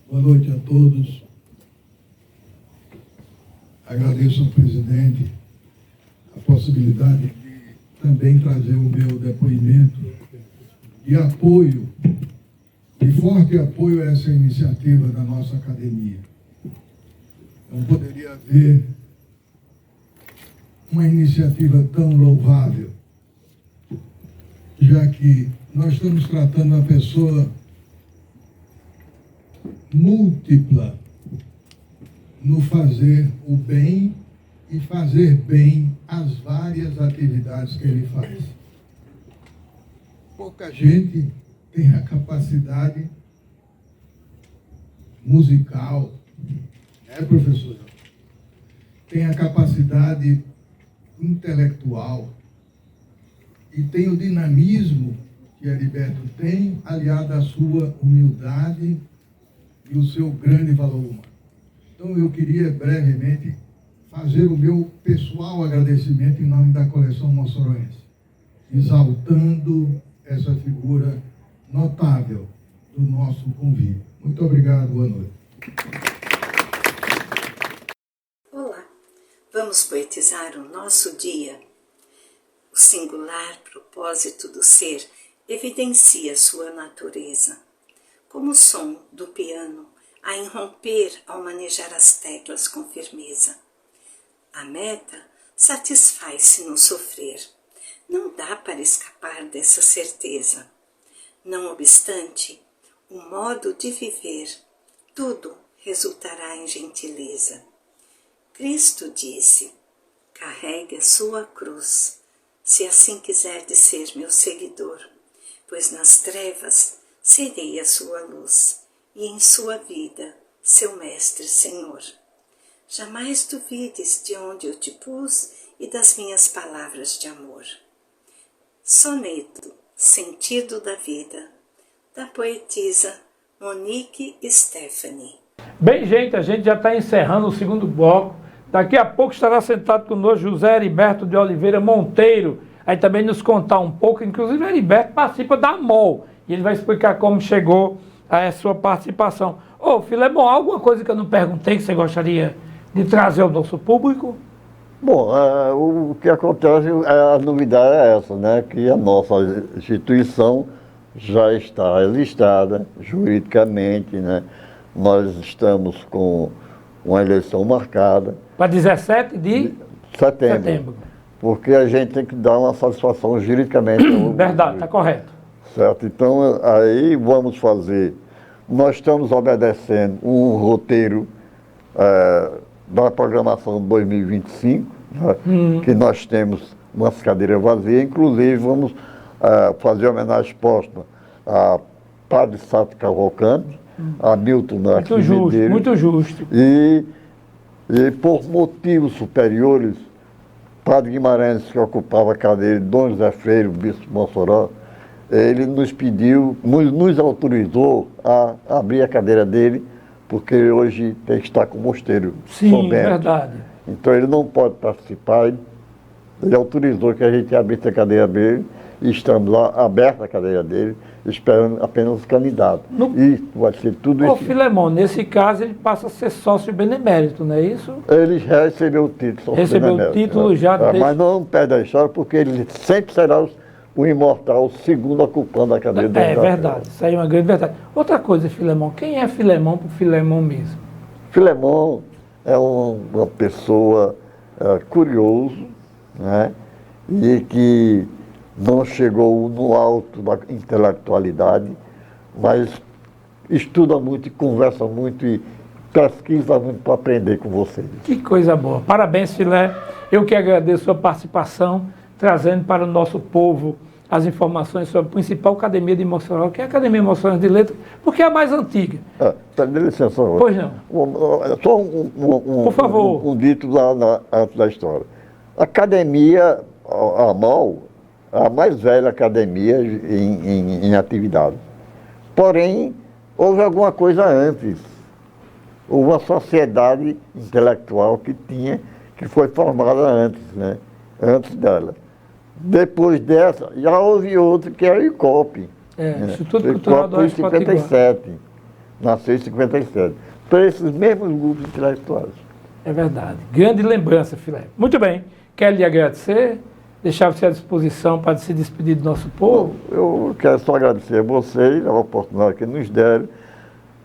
Boa noite a todos. Agradeço ao presidente a possibilidade de também trazer o meu depoimento de apoio, de forte apoio a essa iniciativa da nossa academia. Não poderia haver uma iniciativa tão louvável, já que nós estamos tratando uma pessoa múltipla no fazer o bem e fazer bem as várias atividades que ele faz. Pouca gente tem a capacidade musical, professor? Tem a capacidade intelectual e tem o dinamismo que Heriberto tem, aliado à sua humildade e o seu grande valor humano. Então eu queria brevemente fazer o meu pessoal agradecimento em nome da coleção moçoroense, exaltando essa figura notável do nosso convívio. Muito obrigado, boa noite. Olá, vamos poetizar o nosso dia. O singular propósito do ser evidencia sua natureza, como o som do piano a irromper ao manejar as teclas com firmeza. A meta satisfaz-se no sofrer. Não dá para escapar dessa certeza. Não obstante, o modo de viver, tudo resultará em gentileza. Cristo disse: carregue a sua cruz, se assim quiser de ser meu seguidor, pois nas trevas serei a sua luz, e em sua vida, seu mestre Senhor. Jamais duvides de onde eu te pus e das minhas palavras de amor. Soneto, Sentido da Vida, da poetisa Monique Stephanie. Bem, gente, a gente já está encerrando o segundo bloco. Daqui a pouco estará sentado conosco José Heriberto de Oliveira Monteiro. Aí também nos contar um pouco, inclusive Heriberto participa da MOL. E ele vai explicar como chegou a sua participação. Ô, Filemon, alguma coisa que eu não perguntei que você gostaria de trazer ao nosso público? Bom, o que acontece, a novidade é essa, né? Que a nossa instituição já está listada juridicamente, né? Nós estamos com uma eleição marcada. Para 17 de setembro. Porque a gente tem que dar uma satisfação juridicamente. Verdade, está correto. Certo, então aí vamos fazer. Nós estamos obedecendo um roteiro da programação 2025, né? Que nós temos umas cadeiras vazias, inclusive vamos fazer homenagem póstuma a Padre Sato Cavalcante, a Milton Muito justo, muito justo. E por motivos superiores, Padre Guimarães, que ocupava a cadeira de Dom José Freire, o bispo de Mossoró, ele nos pediu, nos autorizou a abrir a cadeira dele, porque hoje tem que estar com o mosteiro. Sim, verdade. Então ele não pode participar, ele autorizou que a gente abrisse a cadeira dele, e estamos lá, aberta a cadeira dele, esperando apenas os candidatos. E vai ser tudo isso. Ô, Filemon, nesse caso ele passa a ser sócio benemérito, não é isso? Ele já recebeu o título. Recebeu o título já. Mas não perde a história, porque ele sempre será o imortal, o segundo ocupando a cadeira dele. É verdade, isso aí é uma grande verdade. Outra coisa, Filemon, quem é Filemon por Filemon mesmo? Filemon é uma pessoa curioso, né? E que não chegou no alto da intelectualidade, mas estuda muito, e conversa muito e pesquisa muito para aprender com vocês. Que coisa boa. Parabéns, Filé. Eu que agradeço a sua participação, trazendo para o nosso povo as informações sobre a principal academia de Mossoró, que é a Academia Mossoró de Letras, porque é a mais antiga. Dê licença. Pois não. Só por favor. Um dito antes da história. A academia, a MOL, a mais velha academia em atividade. Porém, houve alguma coisa antes. Houve uma sociedade intelectual que foi formada antes, né? Antes dela. Depois dessa, já houve outra, que é o ICOP. Instituto Cultural do Oeste Potiguar. Em 57. Nasceu em 57. Então, esses mesmos grupos intelectuais. É verdade. Grande lembrança, Filé. Muito bem. Quero lhe agradecer, deixar você à disposição para se despedir do nosso povo. Eu quero só agradecer a vocês, a oportunidade que nos deram.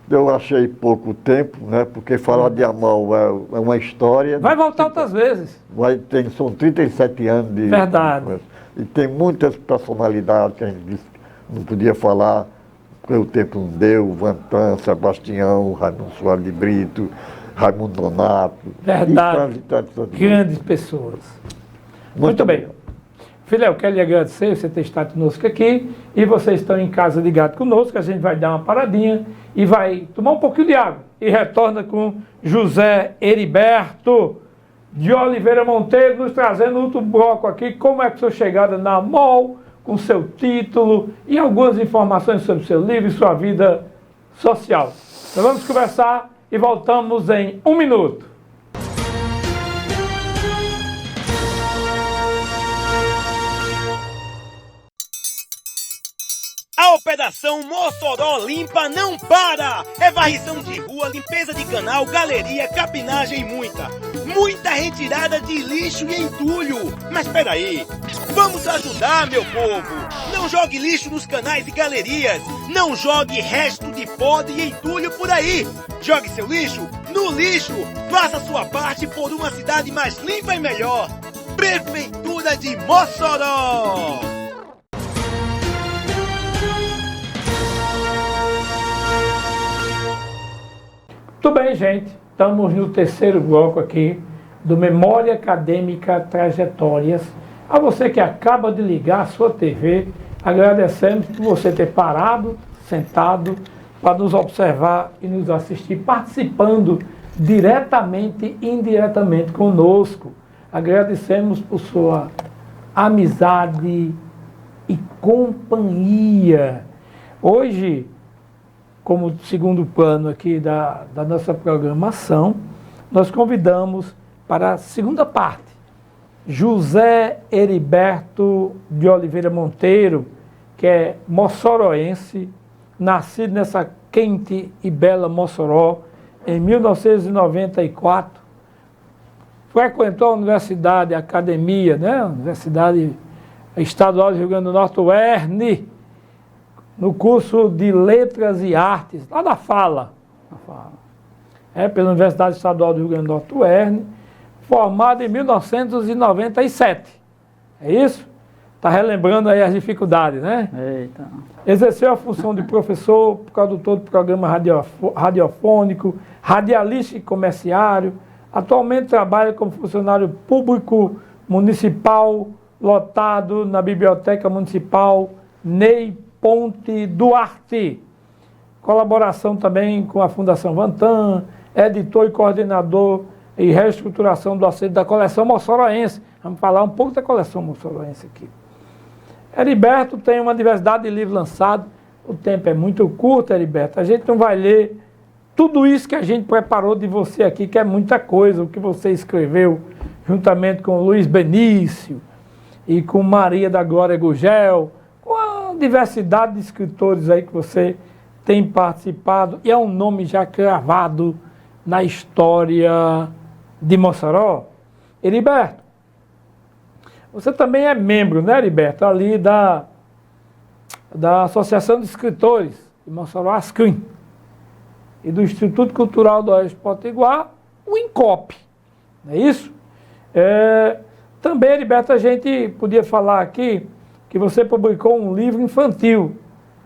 Eu achei pouco tempo, né? Porque falar de Amal é uma história. Vai voltar outras vezes. São 37 anos de... Verdade. E tem muitas personalidades que a gente disse que não podia falar, porque o tempo não deu. Vantan, Sebastião, Raimundo Soares de Brito, Raimundo Donato. Verdade. Grandes pessoas. Muito bem. Filé, eu quero lhe agradecer você ter estado conosco aqui. E vocês estão em casa ligado conosco. A gente vai dar uma paradinha e vai tomar um pouquinho de água. E retorna com José Heriberto de Oliveira Monteiro, nos trazendo outro bloco aqui. Como é que sua chegada na MOL, com seu título e algumas informações sobre seu livro e sua vida social. Então vamos conversar e voltamos em 1 minuto. A Operação Mossoró Limpa não para! É varrição de rua, limpeza de canal, galeria, capinagem e muita retirada de lixo e entulho. Mas peraí, vamos ajudar, meu povo! Não jogue lixo nos canais e galerias. Não jogue resto de podre e entulho por aí. Jogue seu lixo no lixo. Faça sua parte por uma cidade mais limpa e melhor. Prefeitura de Mossoró! Muito bem, gente. Estamos no terceiro bloco aqui do Memória Acadêmica Trajetórias. A você que acaba de ligar a sua TV, agradecemos por você ter parado, sentado, para nos observar e nos assistir, participando diretamente e indiretamente conosco. Agradecemos por sua amizade, e companhia. Hoje, como segundo plano aqui da nossa programação, nós convidamos para a segunda parte José Heriberto de Oliveira Monteiro, que é moçoroense, nascido nessa quente e bela Mossoró em 1994. Frequentou a Universidade, a Academia, né? Universidade Estadual do Rio Grande do Norte, UERN, no curso de Letras e Artes, lá da Fala. Pela Universidade Estadual do Rio Grande do Norte, UERN, formado em 1997. É isso? Está relembrando aí as dificuldades, né? Eita. Exerceu a função de professor, produtor de programa radiofônico, radialista e comerciário. Atualmente trabalha como funcionário público municipal, lotado na Biblioteca Municipal Ney Ponte Duarte. Colaboração também com a Fundação Vantan, editor e coordenador e reestruturação do acervo da coleção moçoroense. Vamos falar um pouco da coleção moçoroense aqui. Heriberto tem uma diversidade de livros lançados. O tempo é muito curto, Heriberto. A gente não vai ler tudo isso que a gente preparou de você aqui, que é muita coisa, o que você escreveu juntamente com Luiz Benício e com Maria da Glória Gugel, com a diversidade de escritores aí que você tem participado, e é um nome já cravado na história de Mossoró. Heriberto, você também é membro, né, Heriberto, ali da Associação de Escritores de Mossoró, ASCRIM, e do Instituto Cultural do Oeste Potiguar, o INCOP, não é isso? Também, Heriberto, a gente podia falar aqui que você publicou um livro infantil,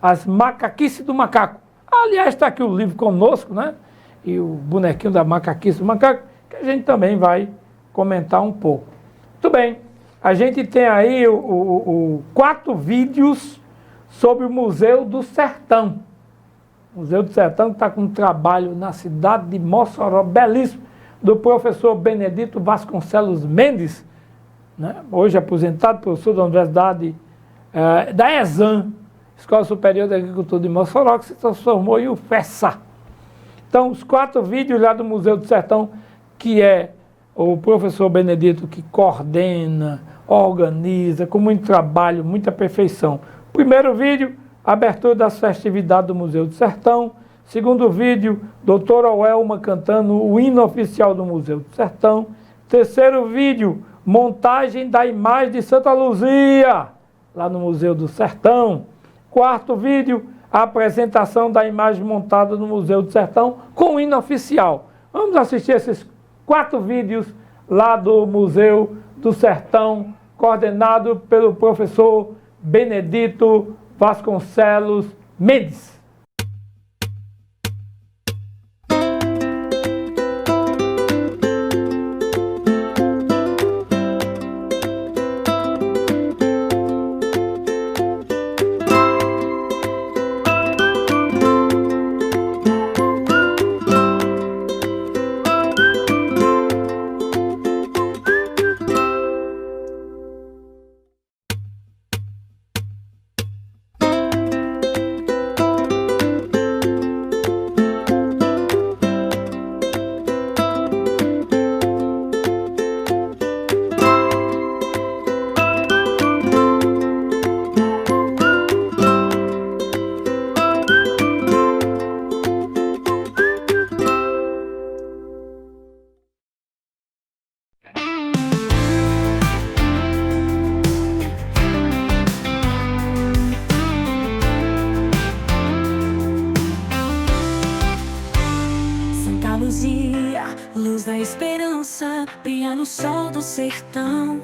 As Macaquices do Macaco. Aliás, está aqui o livro conosco, né? E o bonequinho da Macaquice do Macaco, que a gente também vai comentar um pouco. Muito bem, a gente tem aí 4 vídeos sobre o Museu do Sertão. O Museu do Sertão está com um trabalho na cidade de Mossoró, belíssimo, do professor Benedito Vasconcelos Mendes, né? Hoje aposentado, professor da Universidade da ESAM, Escola Superior de Agricultura de Mossoró, que se transformou em UFESA. Então, os 4 vídeos lá do Museu do Sertão, que é o professor Benedito que coordena, organiza, com muito trabalho, muita perfeição. Primeiro vídeo, abertura das festividades do Museu do Sertão. Segundo vídeo, doutora Welma cantando o hino oficial do Museu do Sertão. Terceiro vídeo, montagem da imagem de Santa Luzia, lá no Museu do Sertão. Quarto vídeo, a apresentação da imagem montada no Museu do Sertão com o hino oficial. Vamos assistir esses 4 vídeos lá do Museu do Sertão, coordenado pelo professor Benedito Vasconcelos Mendes. Luz da esperança, brilha no sol do sertão.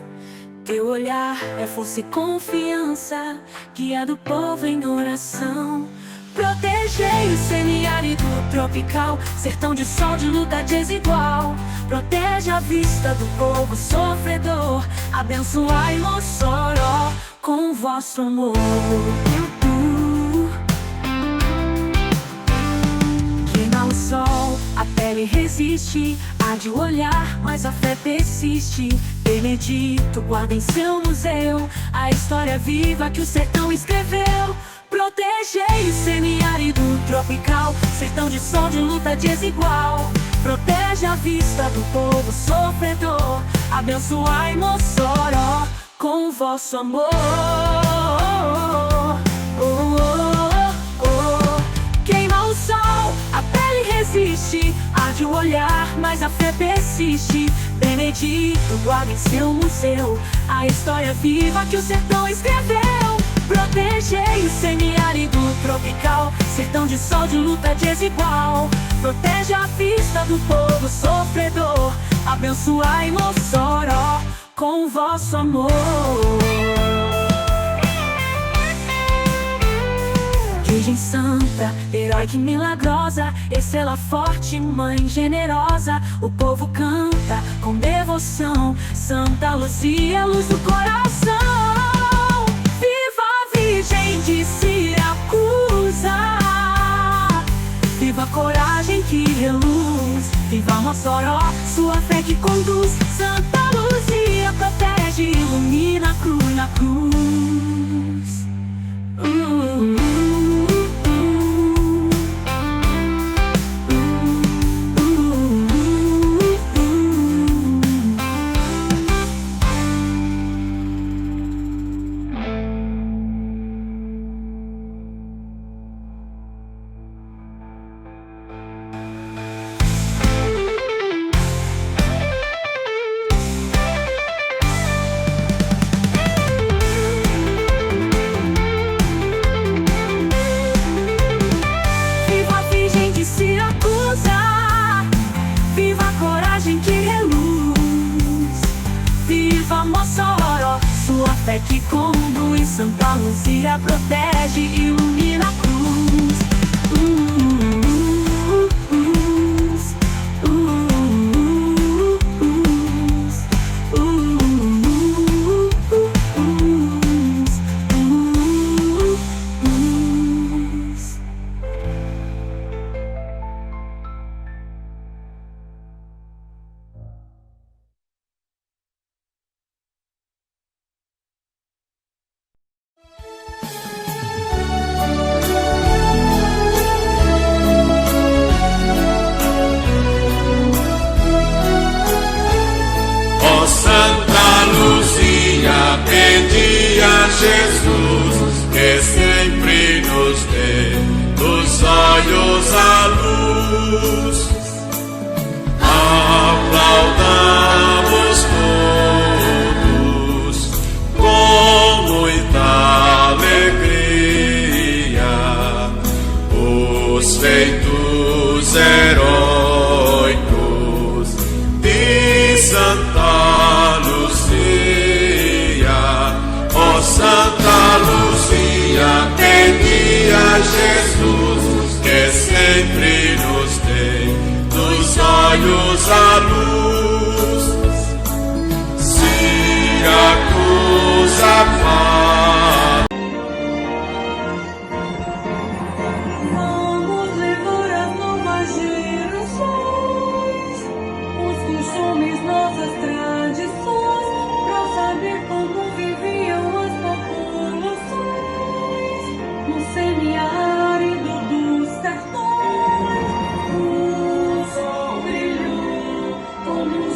Teu olhar é força e confiança, guia do povo em oração. Protegei o semiárido tropical, sertão de sol de luta desigual. Protege a vista do povo sofredor, abençoai Mossoró com o vosso amor. Queima o sol, a pele resiste, há de olhar, mas a fé persiste. Benedito guarda em seu museu a história viva que o sertão escreveu. Protegei o semiárido tropical, sertão de sol de luta desigual. Protege a vista do povo sofredor, abençoai Mossoró com o vosso amor. Queima o sol, a pele resiste, arde o olhar, mas a fé persiste. Benedito guarda em seu museu a história viva que o sertão escreveu. Protegei o semiárido tropical, sertão de sol de luta desigual. Protege a vista do povo sofredor, abençoai Mossoró com o vosso amor. Virgem Santa, heróica e milagrosa, estrela forte, mãe generosa, o povo canta com devoção, Santa Luzia, luz do coração. Viva a Virgem de Siracusa, viva a coragem que reluz, viva Mossoró, sua fé que conduz. Santa Luzia protege e ilumina a cruz na cruz. Fé que conduz, Santa Luzia protege e ilumina a cruz. Jesus, que sempre nos dê dos olhos a luz. Aplaudamos todos com muita alegria os feitos heróicos de Santa Luzia. Ó Santa Luzia, pedir a Jesus que sempre nos dê dos olhos a luz. Siracusa faz. Vamos levar as novas gerações os costumes, nossas tradições, pra saber como viviam as populações no semiárido dos sertões. O sol brilhou como um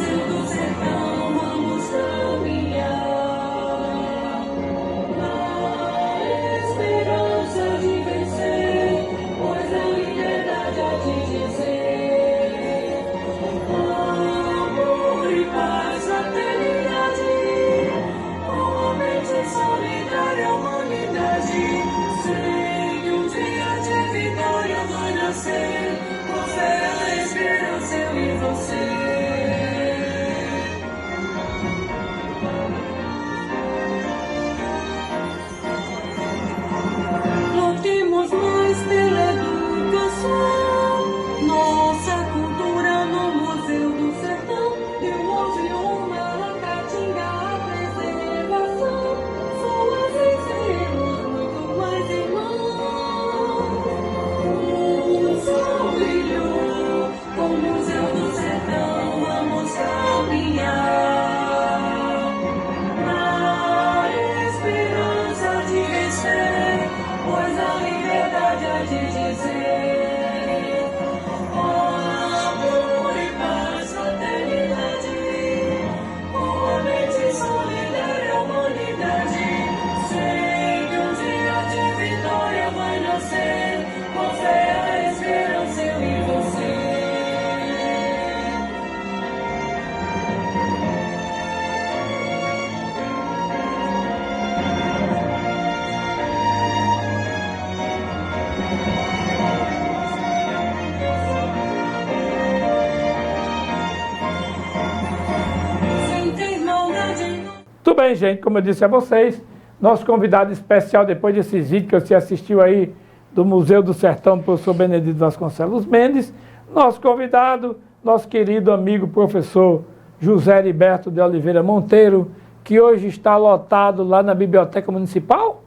Muito bem, gente, como eu disse a vocês, nosso convidado especial, depois desses vídeos que você assistiu aí do Museu do Sertão, do professor Benedito Vasconcelos Mendes, nosso convidado, nosso querido amigo professor José Heriberto de Oliveira Monteiro, que hoje está lotado lá na Biblioteca Municipal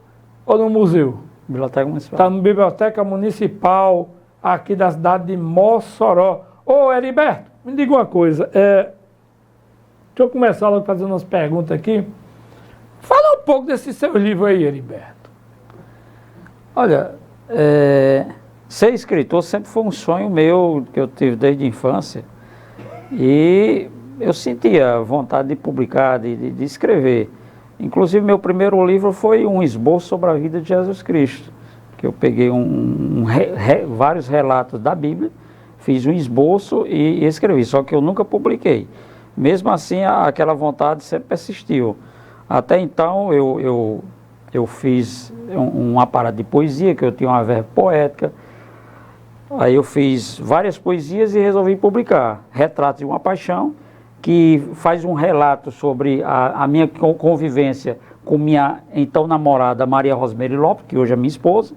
ou no museu? Biblioteca Municipal. Está na Biblioteca Municipal, aqui da cidade de Mossoró. Ô, Heriberto, me diga uma coisa, deixa eu começar logo fazendo umas perguntas aqui. Fala um pouco desse seu livro aí, Heriberto. Olha, ser escritor sempre foi um sonho meu, que eu tive desde a infância. E eu sentia vontade de publicar, de escrever. Inclusive, meu primeiro livro foi um esboço sobre a vida de Jesus Cristo, que eu peguei vários relatos da Bíblia, fiz um esboço e escrevi, só que eu nunca publiquei. Mesmo assim, aquela vontade sempre persistiu. Até então, eu fiz uma parada de poesia, que eu tinha uma verve poética. Aí eu fiz várias poesias e resolvi publicar. Retrato de uma Paixão, que faz um relato sobre a minha convivência com minha então namorada Maria Rosemary Lopes, que hoje é minha esposa,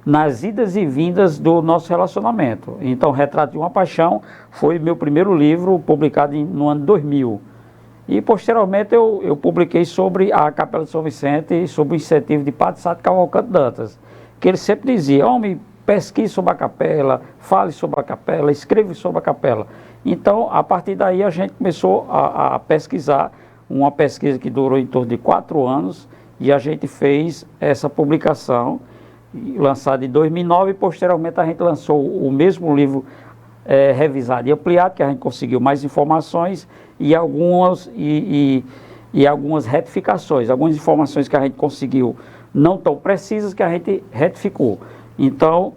nas idas e vindas do nosso relacionamento. Então, Retrato de uma Paixão foi meu primeiro livro, publicado no ano 2000. E, posteriormente, eu publiquei sobre a Capela de São Vicente e sobre o incentivo de Padre Sá de Cavalcante Dantas, que ele sempre dizia: homem, pesquise sobre a capela, fale sobre a capela, escreva sobre a capela. Então, a partir daí, a gente começou a pesquisar, uma pesquisa que durou em torno de 4 anos, e a gente fez essa publicação, lançada em 2009, e posteriormente a gente lançou o mesmo livro revisado e ampliado, que a gente conseguiu mais informações e algumas retificações, algumas informações que a gente conseguiu não tão precisas, que a gente retificou. Então,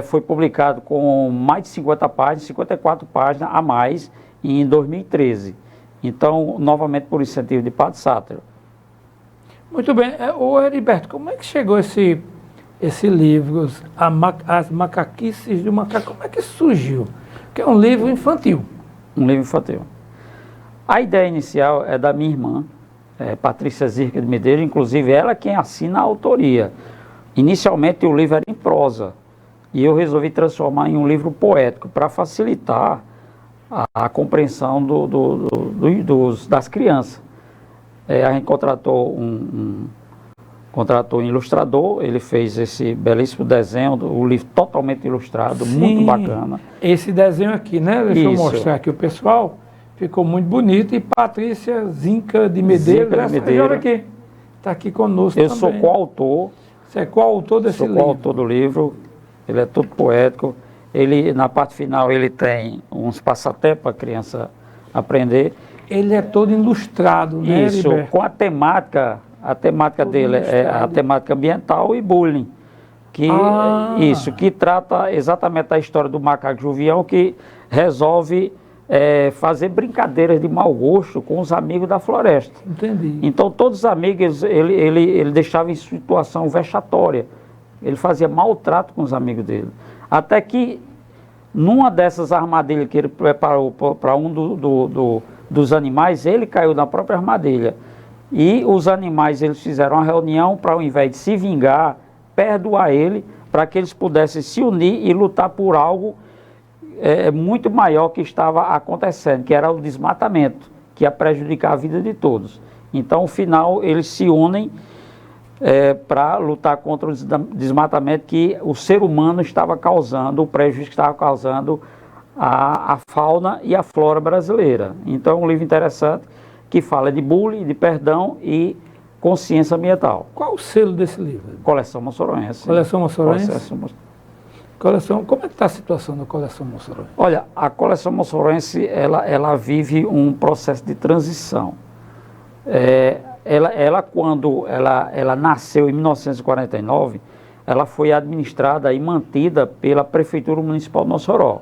foi publicado com mais de 50 páginas, 54 páginas a mais, em 2013. Então, novamente por incentivo de Padre Sátiro. Muito bem. Ô, Heriberto, como é que chegou esse livro, As Macaquices do Macaco? Como é que surgiu? Porque é um livro infantil. Um livro infantil. A ideia inicial é da minha irmã, Patrícia Zirca de Medeiros, inclusive ela quem assina a autoria. Inicialmente o livro era em prosa, e eu resolvi transformar em um livro poético, para facilitar a compreensão das crianças. A gente contratou um ilustrador, ele fez esse belíssimo desenho, o livro totalmente ilustrado, sim, muito bacana. Esse desenho aqui, né? Deixa eu mostrar aqui o pessoal. Ficou muito bonito. E Patrícia Zinca de Medeiros, olha aqui, está aqui conosco eu também. Sou coautor. Você é coautor desse livro? Sou coautor do livro, ele é todo poético. Ele, na parte final, ele tem uns passatempos para a criança aprender. Ele é todo ilustrado, né, Isso, Heriberto? Com a temática todo dele ilustrado. É a temática ambiental e bullying. Que trata exatamente da história do macaco Juvião, que resolve fazer brincadeiras de mau gosto com os amigos da floresta. Entendi. Então, todos os amigos, ele deixava em situação vexatória. Ele fazia maltrato com os amigos dele. Até que, numa dessas armadilhas que ele preparou para um dos animais, ele caiu na própria armadilha. E os animais, eles fizeram uma reunião para, ao invés de se vingar, perdoar ele, para que eles pudessem se unir e lutar por algo muito maior que estava acontecendo, que era o desmatamento, que ia prejudicar a vida de todos. Então, no final, eles se unem para lutar contra o desmatamento que o ser humano estava causando, o prejuízo que estava causando a fauna e a flora brasileira. Então, é um livro interessante que fala de bullying, de perdão e consciência ambiental. Qual o selo desse livro? Coleção Mossoroense. Coleção Mossoroense? Como é que está a situação da Coleção Mossoroense? Olha, a Coleção Mossoroense, ela vive um processo de transição. Quando ela nasceu em 1949, ela foi administrada e mantida pela Prefeitura Municipal de Mossoró.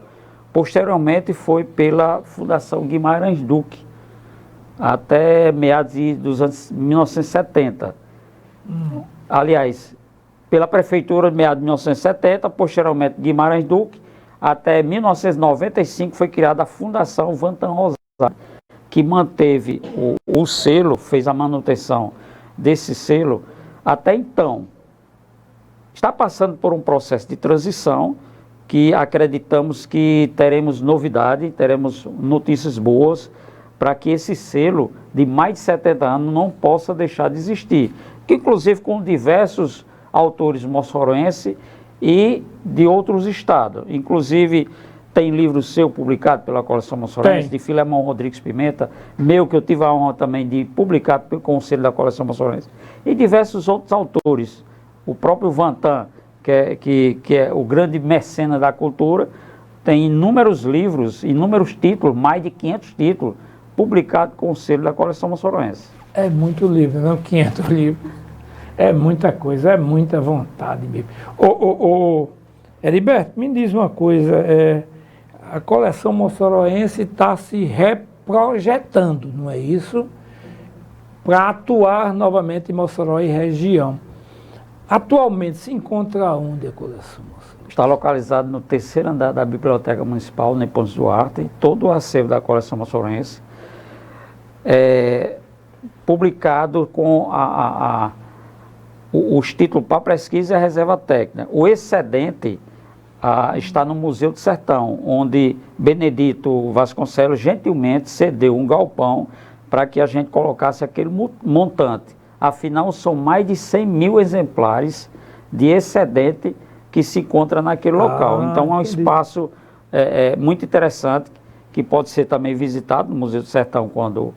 Posteriormente foi pela Fundação Guimarães Duque, até meados dos anos 1970. Aliás, pela Prefeitura de meados de 1970, posteriormente Guimarães Duque, até 1995 foi criada a Fundação Vantan Rosário, que manteve o selo, fez a manutenção desse selo até então. Está passando por um processo de transição que acreditamos que teremos novidade, teremos notícias boas para que esse selo de mais de 70 anos não possa deixar de existir. Que inclusive com diversos autores moçoroenses e de outros estados. Inclusive tem livro seu publicado pela coleção moçoroense, de Filemon Rodrigues Pimenta, meu que eu tive a honra também de publicar pelo conselho da coleção moçoroense. E diversos outros autores. O próprio Vantan, que é o grande mecena da cultura, tem inúmeros livros, inúmeros títulos, mais de 500 títulos, publicados com o selo da coleção moçoroense. É muito livro, não 500 livros. É muita coisa, é muita vontade mesmo. Heriberto, me diz uma coisa, a coleção moçoroense está se reprojetando, não é isso? Para atuar novamente em Mossoró e região. Atualmente se encontra onde a coleção moçoroense? Está localizado no 3º andar da Biblioteca Municipal, no Pontes Duarte, todo o acervo da coleção moçoroense, publicado com os títulos para pesquisa e a reserva técnica. O excedente está no Museu do Sertão, onde Benedito Vasconcelos gentilmente cedeu um galpão para que a gente colocasse aquele montante. Afinal, são mais de 100 mil exemplares de excedente que se encontra naquele local. Então, é um espaço muito interessante, que pode ser também visitado no Museu do Sertão, quando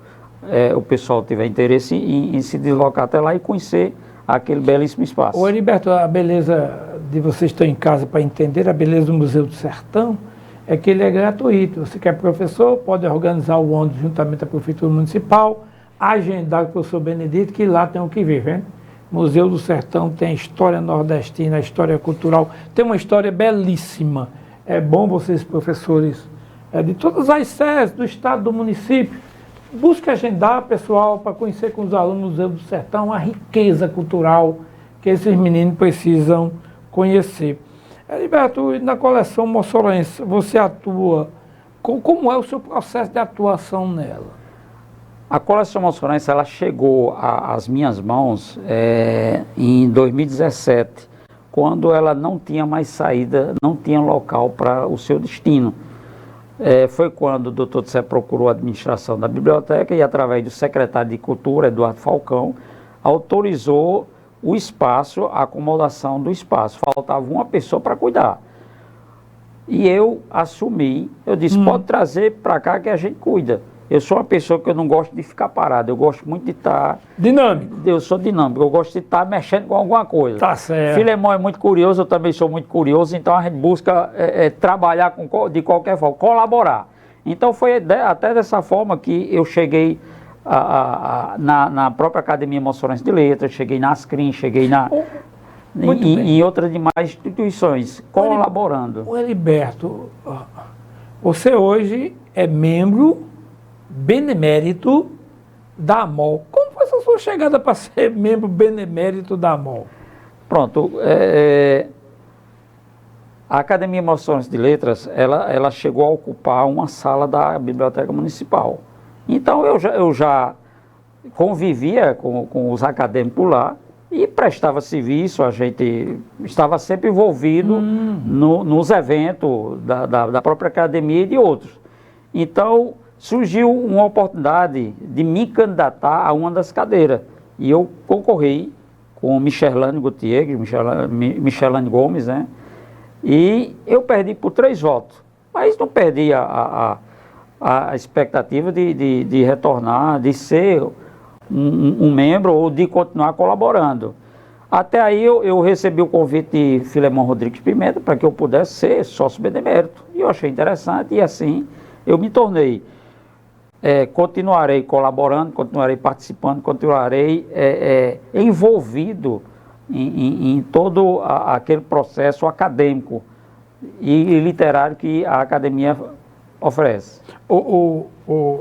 o pessoal tiver interesse em se deslocar até lá e conhecer aquele belíssimo espaço. Ô Heriberto, a beleza de vocês estão em casa para entender, a beleza do Museu do Sertão é que ele é gratuito. Você que é professor, pode organizar o ônibus juntamente à Prefeitura Municipal, agendar com o professor Benedito, que lá tem o que ver, né? Museu do Sertão tem a história nordestina, a história cultural, tem uma história belíssima. É bom vocês, professores, de todas as sedes do estado, do município, busque agendar, pessoal, para conhecer com os alunos do Museu do Sertão a riqueza cultural que esses meninos precisam conhecer. Heriberto, na coleção moçoroense, você atua, como é o seu processo de atuação nela? A coleção moçoroense, ela chegou às minhas mãos em 2017, quando ela não tinha mais saída, não tinha local para o seu destino. Foi quando o Dr. Tse procurou a administração da biblioteca e, através do secretário de Cultura, Eduardo Falcão, autorizou o espaço, a acomodação do espaço. Faltava uma pessoa para cuidar. E eu assumi, eu disse, pode trazer para cá que a gente cuida. Eu sou uma pessoa que eu não gosto de ficar parado, eu gosto muito de estar... Dinâmico. Eu sou dinâmico, eu gosto de estar mexendo com alguma coisa. Tá certo. Filemon é muito curioso, eu também sou muito curioso, então a gente busca trabalhar de qualquer forma, colaborar. Então foi até dessa forma que eu cheguei na própria Academia Moçoroense de Letras, cheguei na Ascrim, cheguei em outras demais instituições, colaborando. O Heriberto, você hoje é membro benemérito da AMOL. Como foi essa sua chegada para ser membro benemérito da AMOL? Pronto, a Academia Moçoroense de Letras, ela chegou a ocupar uma sala da Biblioteca Municipal. Então eu já convivia com os acadêmicos lá e prestava serviço, a gente estava sempre envolvido nos eventos da própria academia e de outros. Então surgiu uma oportunidade de me candidatar a uma das cadeiras. E eu concorri com Michelane Gutierrez, Michelane Gomes, né? E eu perdi por 3 votos. Mas não perdi a expectativa de retornar, de ser um membro ou de continuar colaborando. Até aí eu recebi o convite de Filemon Rodrigues Pimenta para que eu pudesse ser sócio benemérito. E eu achei interessante e assim eu me tornei. Continuarei colaborando, continuarei participando, continuarei envolvido em todo aquele processo acadêmico e literário que a academia oferece.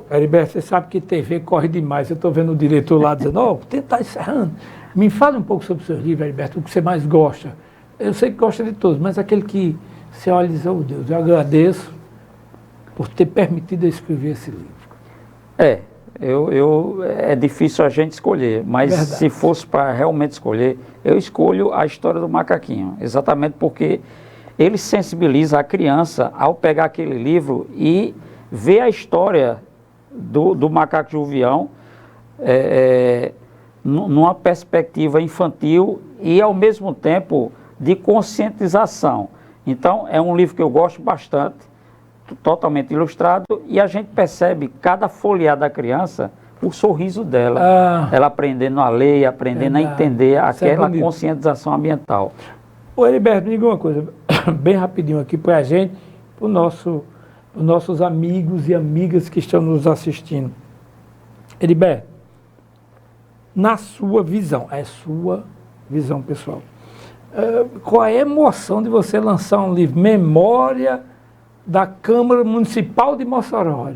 Heriberto, você sabe que TV corre demais. Eu estou vendo o diretor lá dizendo, tentar encerrando. Me fale um pouco sobre os seus livros, Heriberto, o que você mais gosta. Eu sei que gosta de todos, mas aquele que você olha e diz, Deus, eu agradeço por ter permitido eu escrever esse livro. É difícil a gente escolher, mas Verdade. se fosse para realmente escolher, eu escolho a história do macaquinho, exatamente porque ele sensibiliza a criança ao pegar aquele livro e ver a história do macaco Juvião numa perspectiva infantil e ao mesmo tempo de conscientização. Então é um livro que eu gosto bastante, totalmente ilustrado, e a gente percebe cada folhear da criança o sorriso dela, ela aprendendo a ler, aprendendo a entender aquela conscientização ambiental. Ô Heriberto, me diga uma coisa, bem rapidinho aqui para a gente, para os nossos amigos e amigas que estão nos assistindo. Heriberto, na sua visão, é sua visão pessoal, qual é a emoção de você lançar um livro, Memória da Câmara Municipal de Mossoró?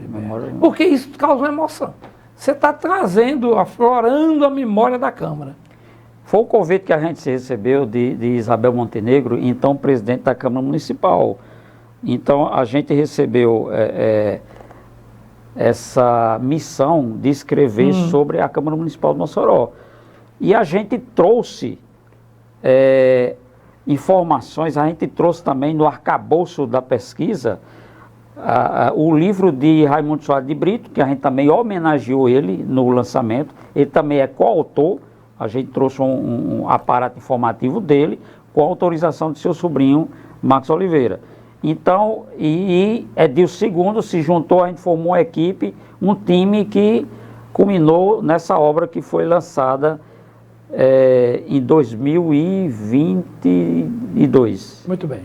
Porque isso causa uma emoção. Você está trazendo, aflorando a memória da Câmara. Foi o convite que a gente recebeu de Isabel Montenegro, então presidente da Câmara Municipal. Então a gente recebeu essa missão de escrever sobre a Câmara Municipal de Mossoró. E a gente trouxe informações, a gente trouxe também no arcabouço da pesquisa o livro de Raimundo Soares de Brito, que a gente também homenageou ele no lançamento. Ele também é coautor, a gente trouxe um aparato informativo dele, com autorização de seu sobrinho, Marcos Oliveira. Então, e Edilson II se juntou, a gente formou uma equipe, um time que culminou nessa obra que foi lançada em 2022. Muito bem.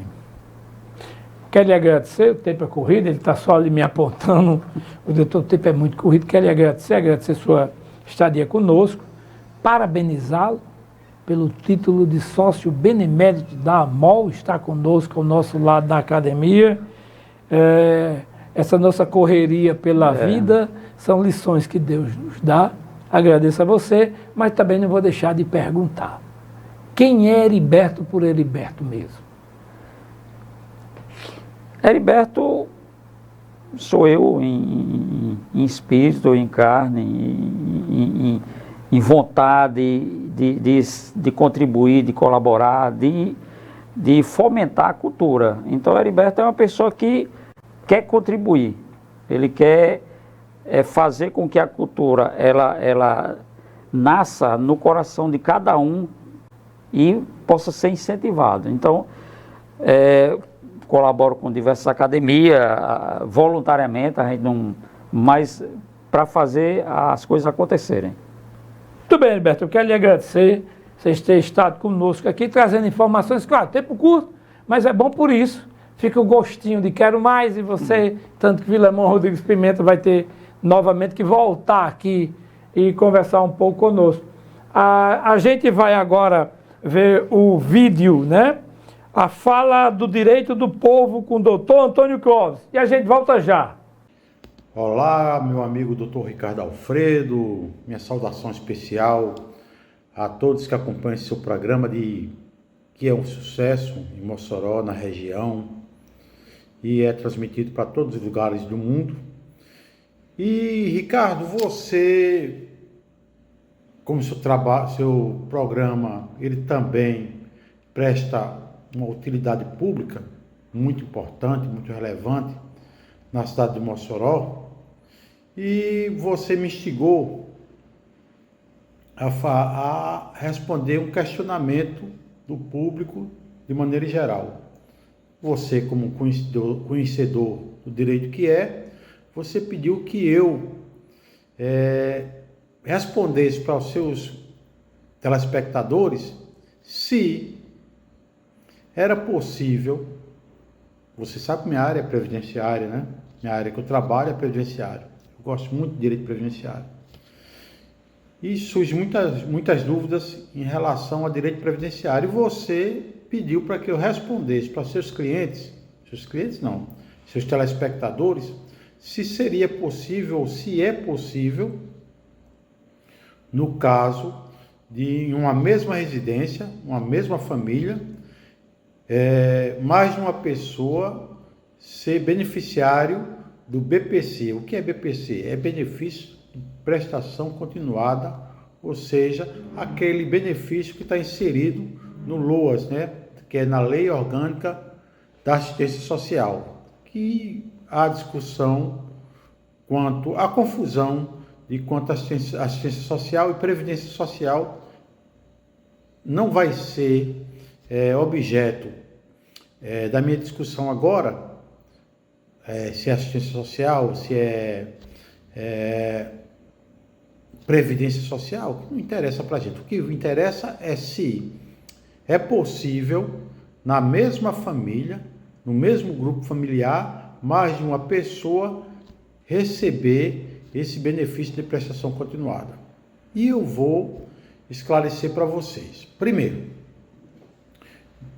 Quero lhe agradecer, o tempo é corrido, ele está só ali me apontando, o tempo é muito corrido. Quero lhe agradecer sua estadia conosco, parabenizá-lo pelo título de sócio benemérito da AMOL, está conosco ao nosso lado na academia. Essa nossa correria pela vida são lições que Deus nos dá. Agradeço a você, mas também não vou deixar de perguntar. Quem é Heriberto por Heriberto mesmo? Heriberto sou eu em espírito, em carne, em vontade de contribuir, de colaborar, de fomentar a cultura. Então, Heriberto é uma pessoa que quer contribuir, ele quer fazer com que a cultura ela nasça no coração de cada um e possa ser incentivado. Então, colaboro com diversas academias, voluntariamente, a gente não, mas para fazer as coisas acontecerem. Muito bem, Heriberto, eu quero lhe agradecer vocês terem estado conosco aqui, trazendo informações, claro, tempo curto, mas é bom por isso. Fica o gostinho de quero mais, e você, tanto que Vilemão Rodrigues Pimenta vai ter novamente que voltar aqui e conversar um pouco conosco. A gente vai agora ver o vídeo, né? A fala do direito do povo com o doutor Antônio Clóvis. E a gente volta já. Olá, meu amigo doutor Ricardo Alfredo, minha saudação especial a todos que acompanham esse seu programa que é um sucesso em Mossoró, na região, e é transmitido para todos os lugares do mundo. E Ricardo, você, como seu programa, ele também presta uma utilidade pública muito importante, muito relevante na cidade de Mossoró, e você me instigou a responder um questionamento do público de maneira geral. Você, como conhecedor do direito que você pediu que eu respondesse para os seus telespectadores se era possível. Você sabe que minha área é previdenciária, né? Minha área que eu trabalho é previdenciária. Eu gosto muito de direito previdenciário. E surgem muitas dúvidas em relação ao direito previdenciário. E você pediu para que eu respondesse para seus telespectadores, se seria possível, ou se é possível, no caso de uma mesma residência, uma mesma família, mais de uma pessoa ser beneficiário do BPC. O que é BPC? É benefício de prestação continuada, ou seja, aquele benefício que está inserido no LOAS, né? Que é na Lei Orgânica da Assistência Social, que há discussão quanto à confusão de quanto à assistência social e previdência social não vai ser objeto da minha discussão agora, se é assistência social, se é previdência social, que não interessa para a gente. O que interessa é se é possível, na mesma família, no mesmo grupo familiar, mais de uma pessoa receber esse benefício de prestação continuada. E eu vou esclarecer para vocês. Primeiro,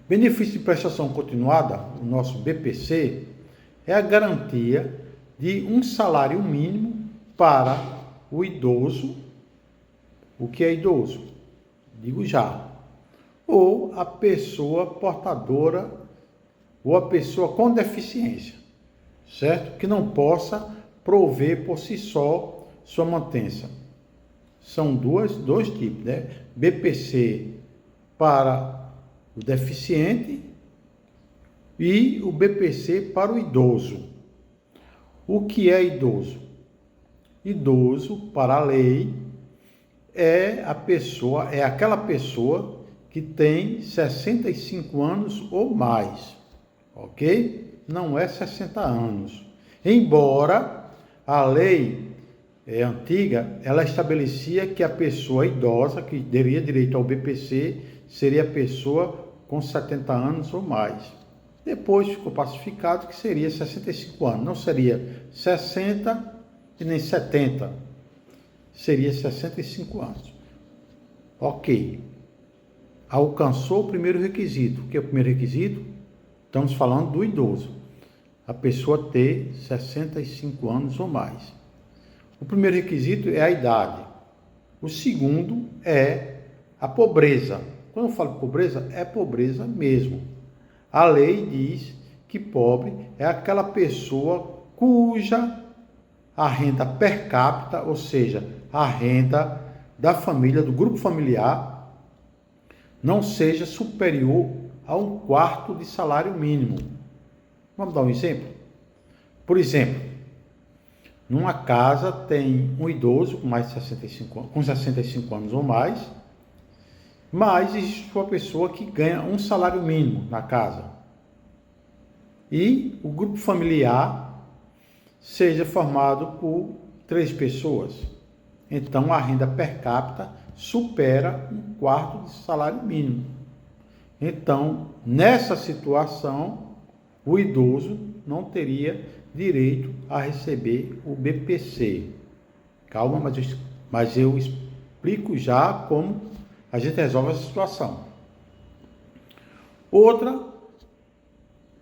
benefício de prestação continuada, o nosso BPC, é a garantia de um salário mínimo para o idoso. O que é idoso? Digo já. Ou a pessoa portadora, ou a pessoa com deficiência, certo? Que não possa prover por si só sua mantença. São dois tipos, né? BPC para o deficiente e o BPC para o idoso. O que é idoso? Idoso, para a lei, é aquela pessoa que tem 65 anos ou mais, ok? Não é 60 anos. Embora a lei antiga, ela estabelecia que a pessoa idosa, que teria direito ao BPC, seria a pessoa com 70 anos ou mais. Depois ficou pacificado que seria 65 anos. Não seria 60 e nem 70. Seria 65 anos. Ok. Alcançou o primeiro requisito. O que é o primeiro requisito? Estamos falando do idoso. A pessoa ter 65 anos ou mais. O primeiro requisito é a idade. O segundo é a pobreza. Quando eu falo pobreza, é pobreza mesmo. A lei diz que pobre é aquela pessoa cuja a renda per capita, ou seja, a renda da família, do grupo familiar, não seja superior a 1/4 de salário mínimo. Vamos dar um exemplo? Por exemplo, numa casa tem um idoso com 65 anos ou mais, mas existe uma pessoa que ganha um salário mínimo na casa. E o grupo familiar seja formado por 3 pessoas. Então a renda per capita supera 1/4 de salário mínimo. Então, nessa situação, o idoso não teria direito a receber o BPC. Calma, mas eu explico já como a gente resolve essa situação. Outra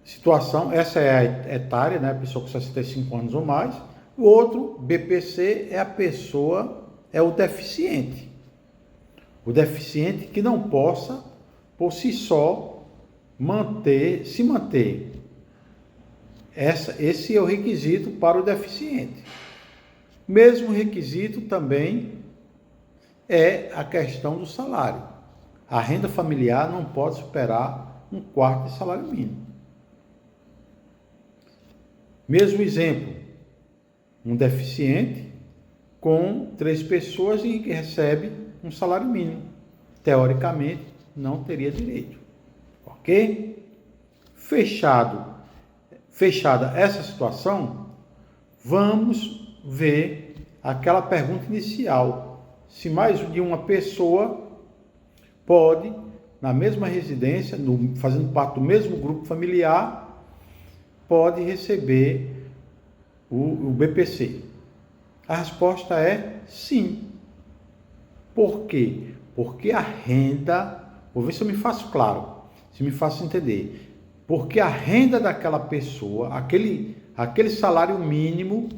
situação, essa é a etária, né? A pessoa com 65 anos ou mais. O outro BPC é a pessoa, é o deficiente. O deficiente que não possa, por si só, se manter. Esse é o requisito para o deficiente. Mesmo requisito também é a questão do salário. A renda familiar não pode superar 1/4 de salário mínimo. Mesmo exemplo, um deficiente com 3 pessoas e que recebe um salário mínimo. Teoricamente, não teria direito. Ok? Fechada essa situação, vamos ver aquela pergunta inicial. Se mais de uma pessoa pode, na mesma residência, fazendo parte do mesmo grupo familiar, pode receber o BPC. A resposta é sim. Por quê? Porque a renda, vou ver se eu me faço claro, se me faço entender. Porque a renda daquela pessoa, aquele salário mínimo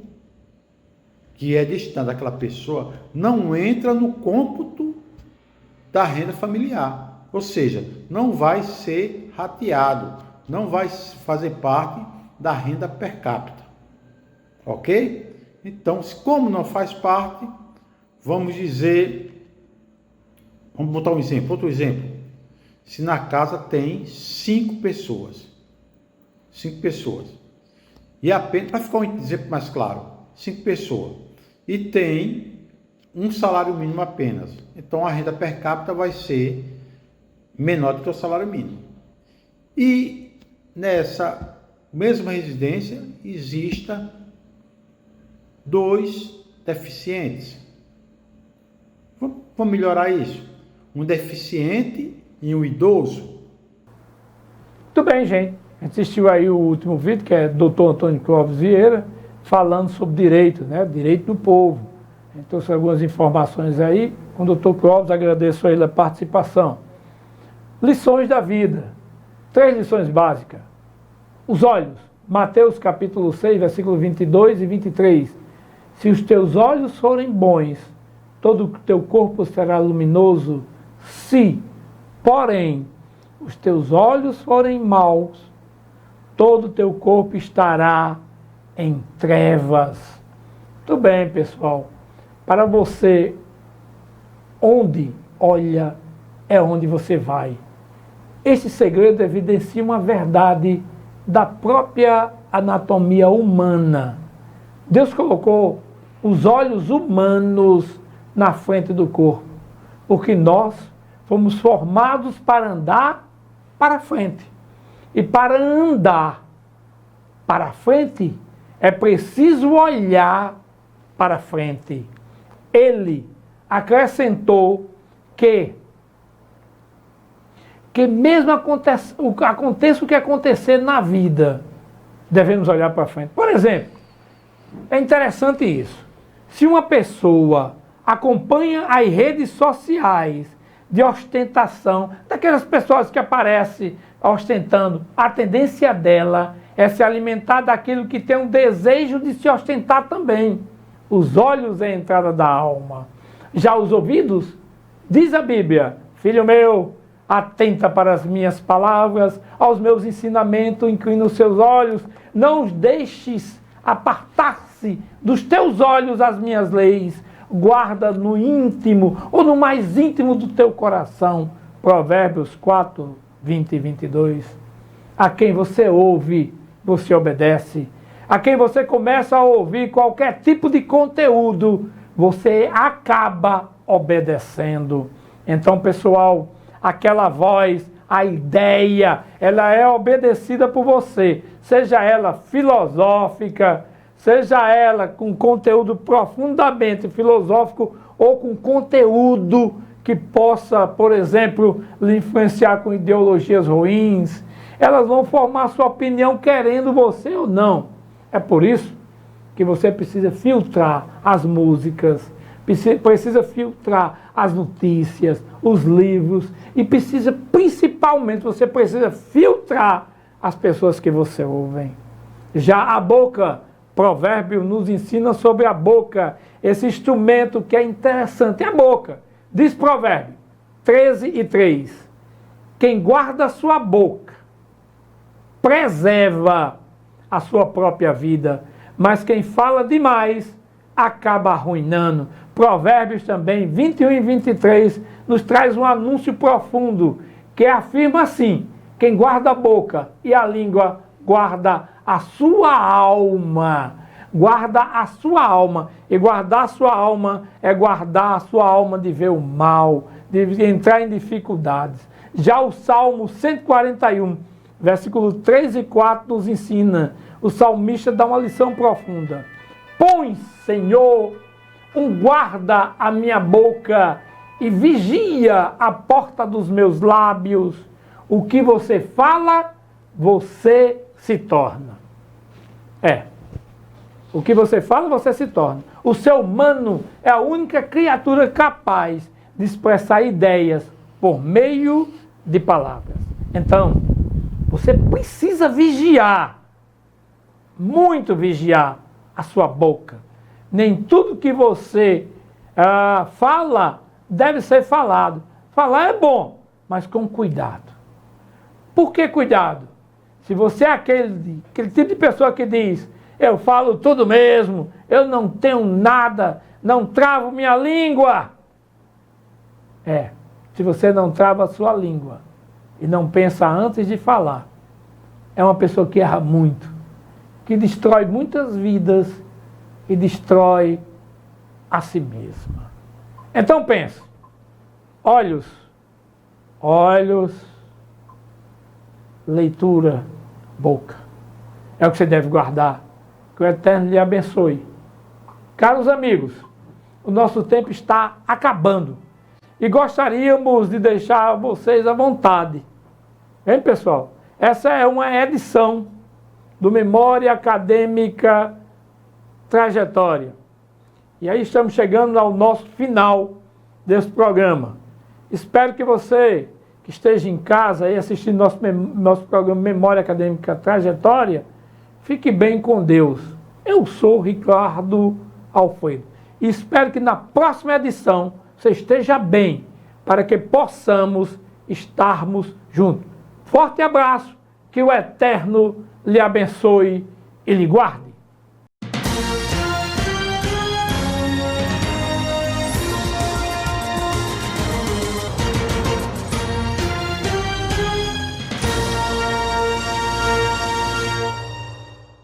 que é destinado àquela pessoa, não entra no cômputo da renda familiar. Ou seja, não vai ser rateado, não vai fazer parte da renda per capita. Ok? Então, como não faz parte, vamos dizer, vamos botar um exemplo, outro exemplo. Se na casa tem 5 pessoas, e apenas, para ficar um exemplo mais claro, 5 pessoas, e tem um salário mínimo apenas, então a renda per capita vai ser menor do que o salário mínimo. E nessa mesma residência exista 2 deficientes. Vamos melhorar isso. Um deficiente e um idoso. Muito bem, gente. A gente assistiu aí o último vídeo, que é do Dr. Antônio Clóvis Vieira, falando sobre direito, né? Direito do povo. A gente trouxe algumas informações aí. Com o Dr. Clóvis, agradeço a ele a participação. Lições da vida. 3 lições básicas. Os olhos. Mateus capítulo 6, versículo 22 e 23. Se os teus olhos forem bons, todo o teu corpo será luminoso. Se, porém, os teus olhos forem maus, todo o teu corpo estará em trevas. Muito bem, pessoal. Para você, onde olha é onde você vai. Este segredo evidencia uma verdade da própria anatomia humana. Deus colocou os olhos humanos na frente do corpo, porque nós fomos formados para andar para frente. E para andar para frente, é preciso olhar para frente. Ele acrescentou que mesmo aconteça o que acontecer na vida, devemos olhar para frente. Por exemplo, é interessante isso. Se uma pessoa acompanha as redes sociais de ostentação, daquelas pessoas que aparecem ostentando, a tendência dela é se alimentar daquilo que tem um desejo de se ostentar também. Os olhos é a entrada da alma. Já os ouvidos, diz a Bíblia, filho meu, atenta para as minhas palavras, aos meus ensinamentos, inclina os seus olhos, não os deixes apartar-se dos teus olhos as minhas leis, guarda no íntimo, ou no mais íntimo do teu coração. Provérbios 4, 20 e 22. A quem você ouve, você obedece. A quem você começa a ouvir qualquer tipo de conteúdo, você acaba obedecendo. Então, pessoal, aquela voz, a ideia, ela é obedecida por você. Seja ela filosófica, seja ela com conteúdo profundamente filosófico ou com conteúdo que possa, por exemplo, lhe influenciar com ideologias ruins, elas vão formar sua opinião querendo você ou não. É por isso que você precisa filtrar as músicas, precisa filtrar as notícias, os livros e principalmente, você precisa filtrar as pessoas que você ouve. Já a boca, Provérbio nos ensina sobre a boca, esse instrumento que é interessante, é a boca. Diz Provérbio 13 e 3, quem guarda a sua boca, preserva a sua própria vida, mas quem fala demais, acaba arruinando. Provérbios também, 21 e 23, nos traz um anúncio profundo, que afirma assim, quem guarda a boca e a língua, guarda a sua alma. Guarda a sua alma. E guardar a sua alma é guardar a sua alma de ver o mal, de entrar em dificuldades. Já o Salmo 141, versículo 3 e 4 nos ensina, o salmista dá uma lição profunda. Põe, Senhor, um guarda à minha boca e vigia a porta dos meus lábios. O que você fala, você se torna. O que você fala, você se torna. O ser humano é a única criatura capaz de expressar ideias por meio de palavras. Então, você precisa vigiar, muito vigiar a sua boca. Nem tudo que você fala deve ser falado. Falar é bom, mas com cuidado. Por que cuidado? Se você é aquele tipo de pessoa que diz, eu falo tudo mesmo, eu não tenho nada, não travo minha língua. Se você não trava a sua língua e não pensa antes de falar, é uma pessoa que erra muito, que destrói muitas vidas e destrói a si mesma. Então pense, olhos, leitura, boca. É o que você deve guardar. Que o Eterno lhe abençoe. Caros amigos, o nosso tempo está acabando. E gostaríamos de deixar vocês à vontade. Hein, pessoal? Essa é uma edição do Memória Acadêmica Trajetória. E aí estamos chegando ao nosso final desse programa. Espero que você que esteja em casa aí assistindo nosso programa Memória Acadêmica Trajetória, fique bem com Deus. Eu sou Ricardo Alfredo. E espero que na próxima edição você esteja bem, para que possamos estarmos juntos. Forte abraço, que o Eterno lhe abençoe e lhe guarde.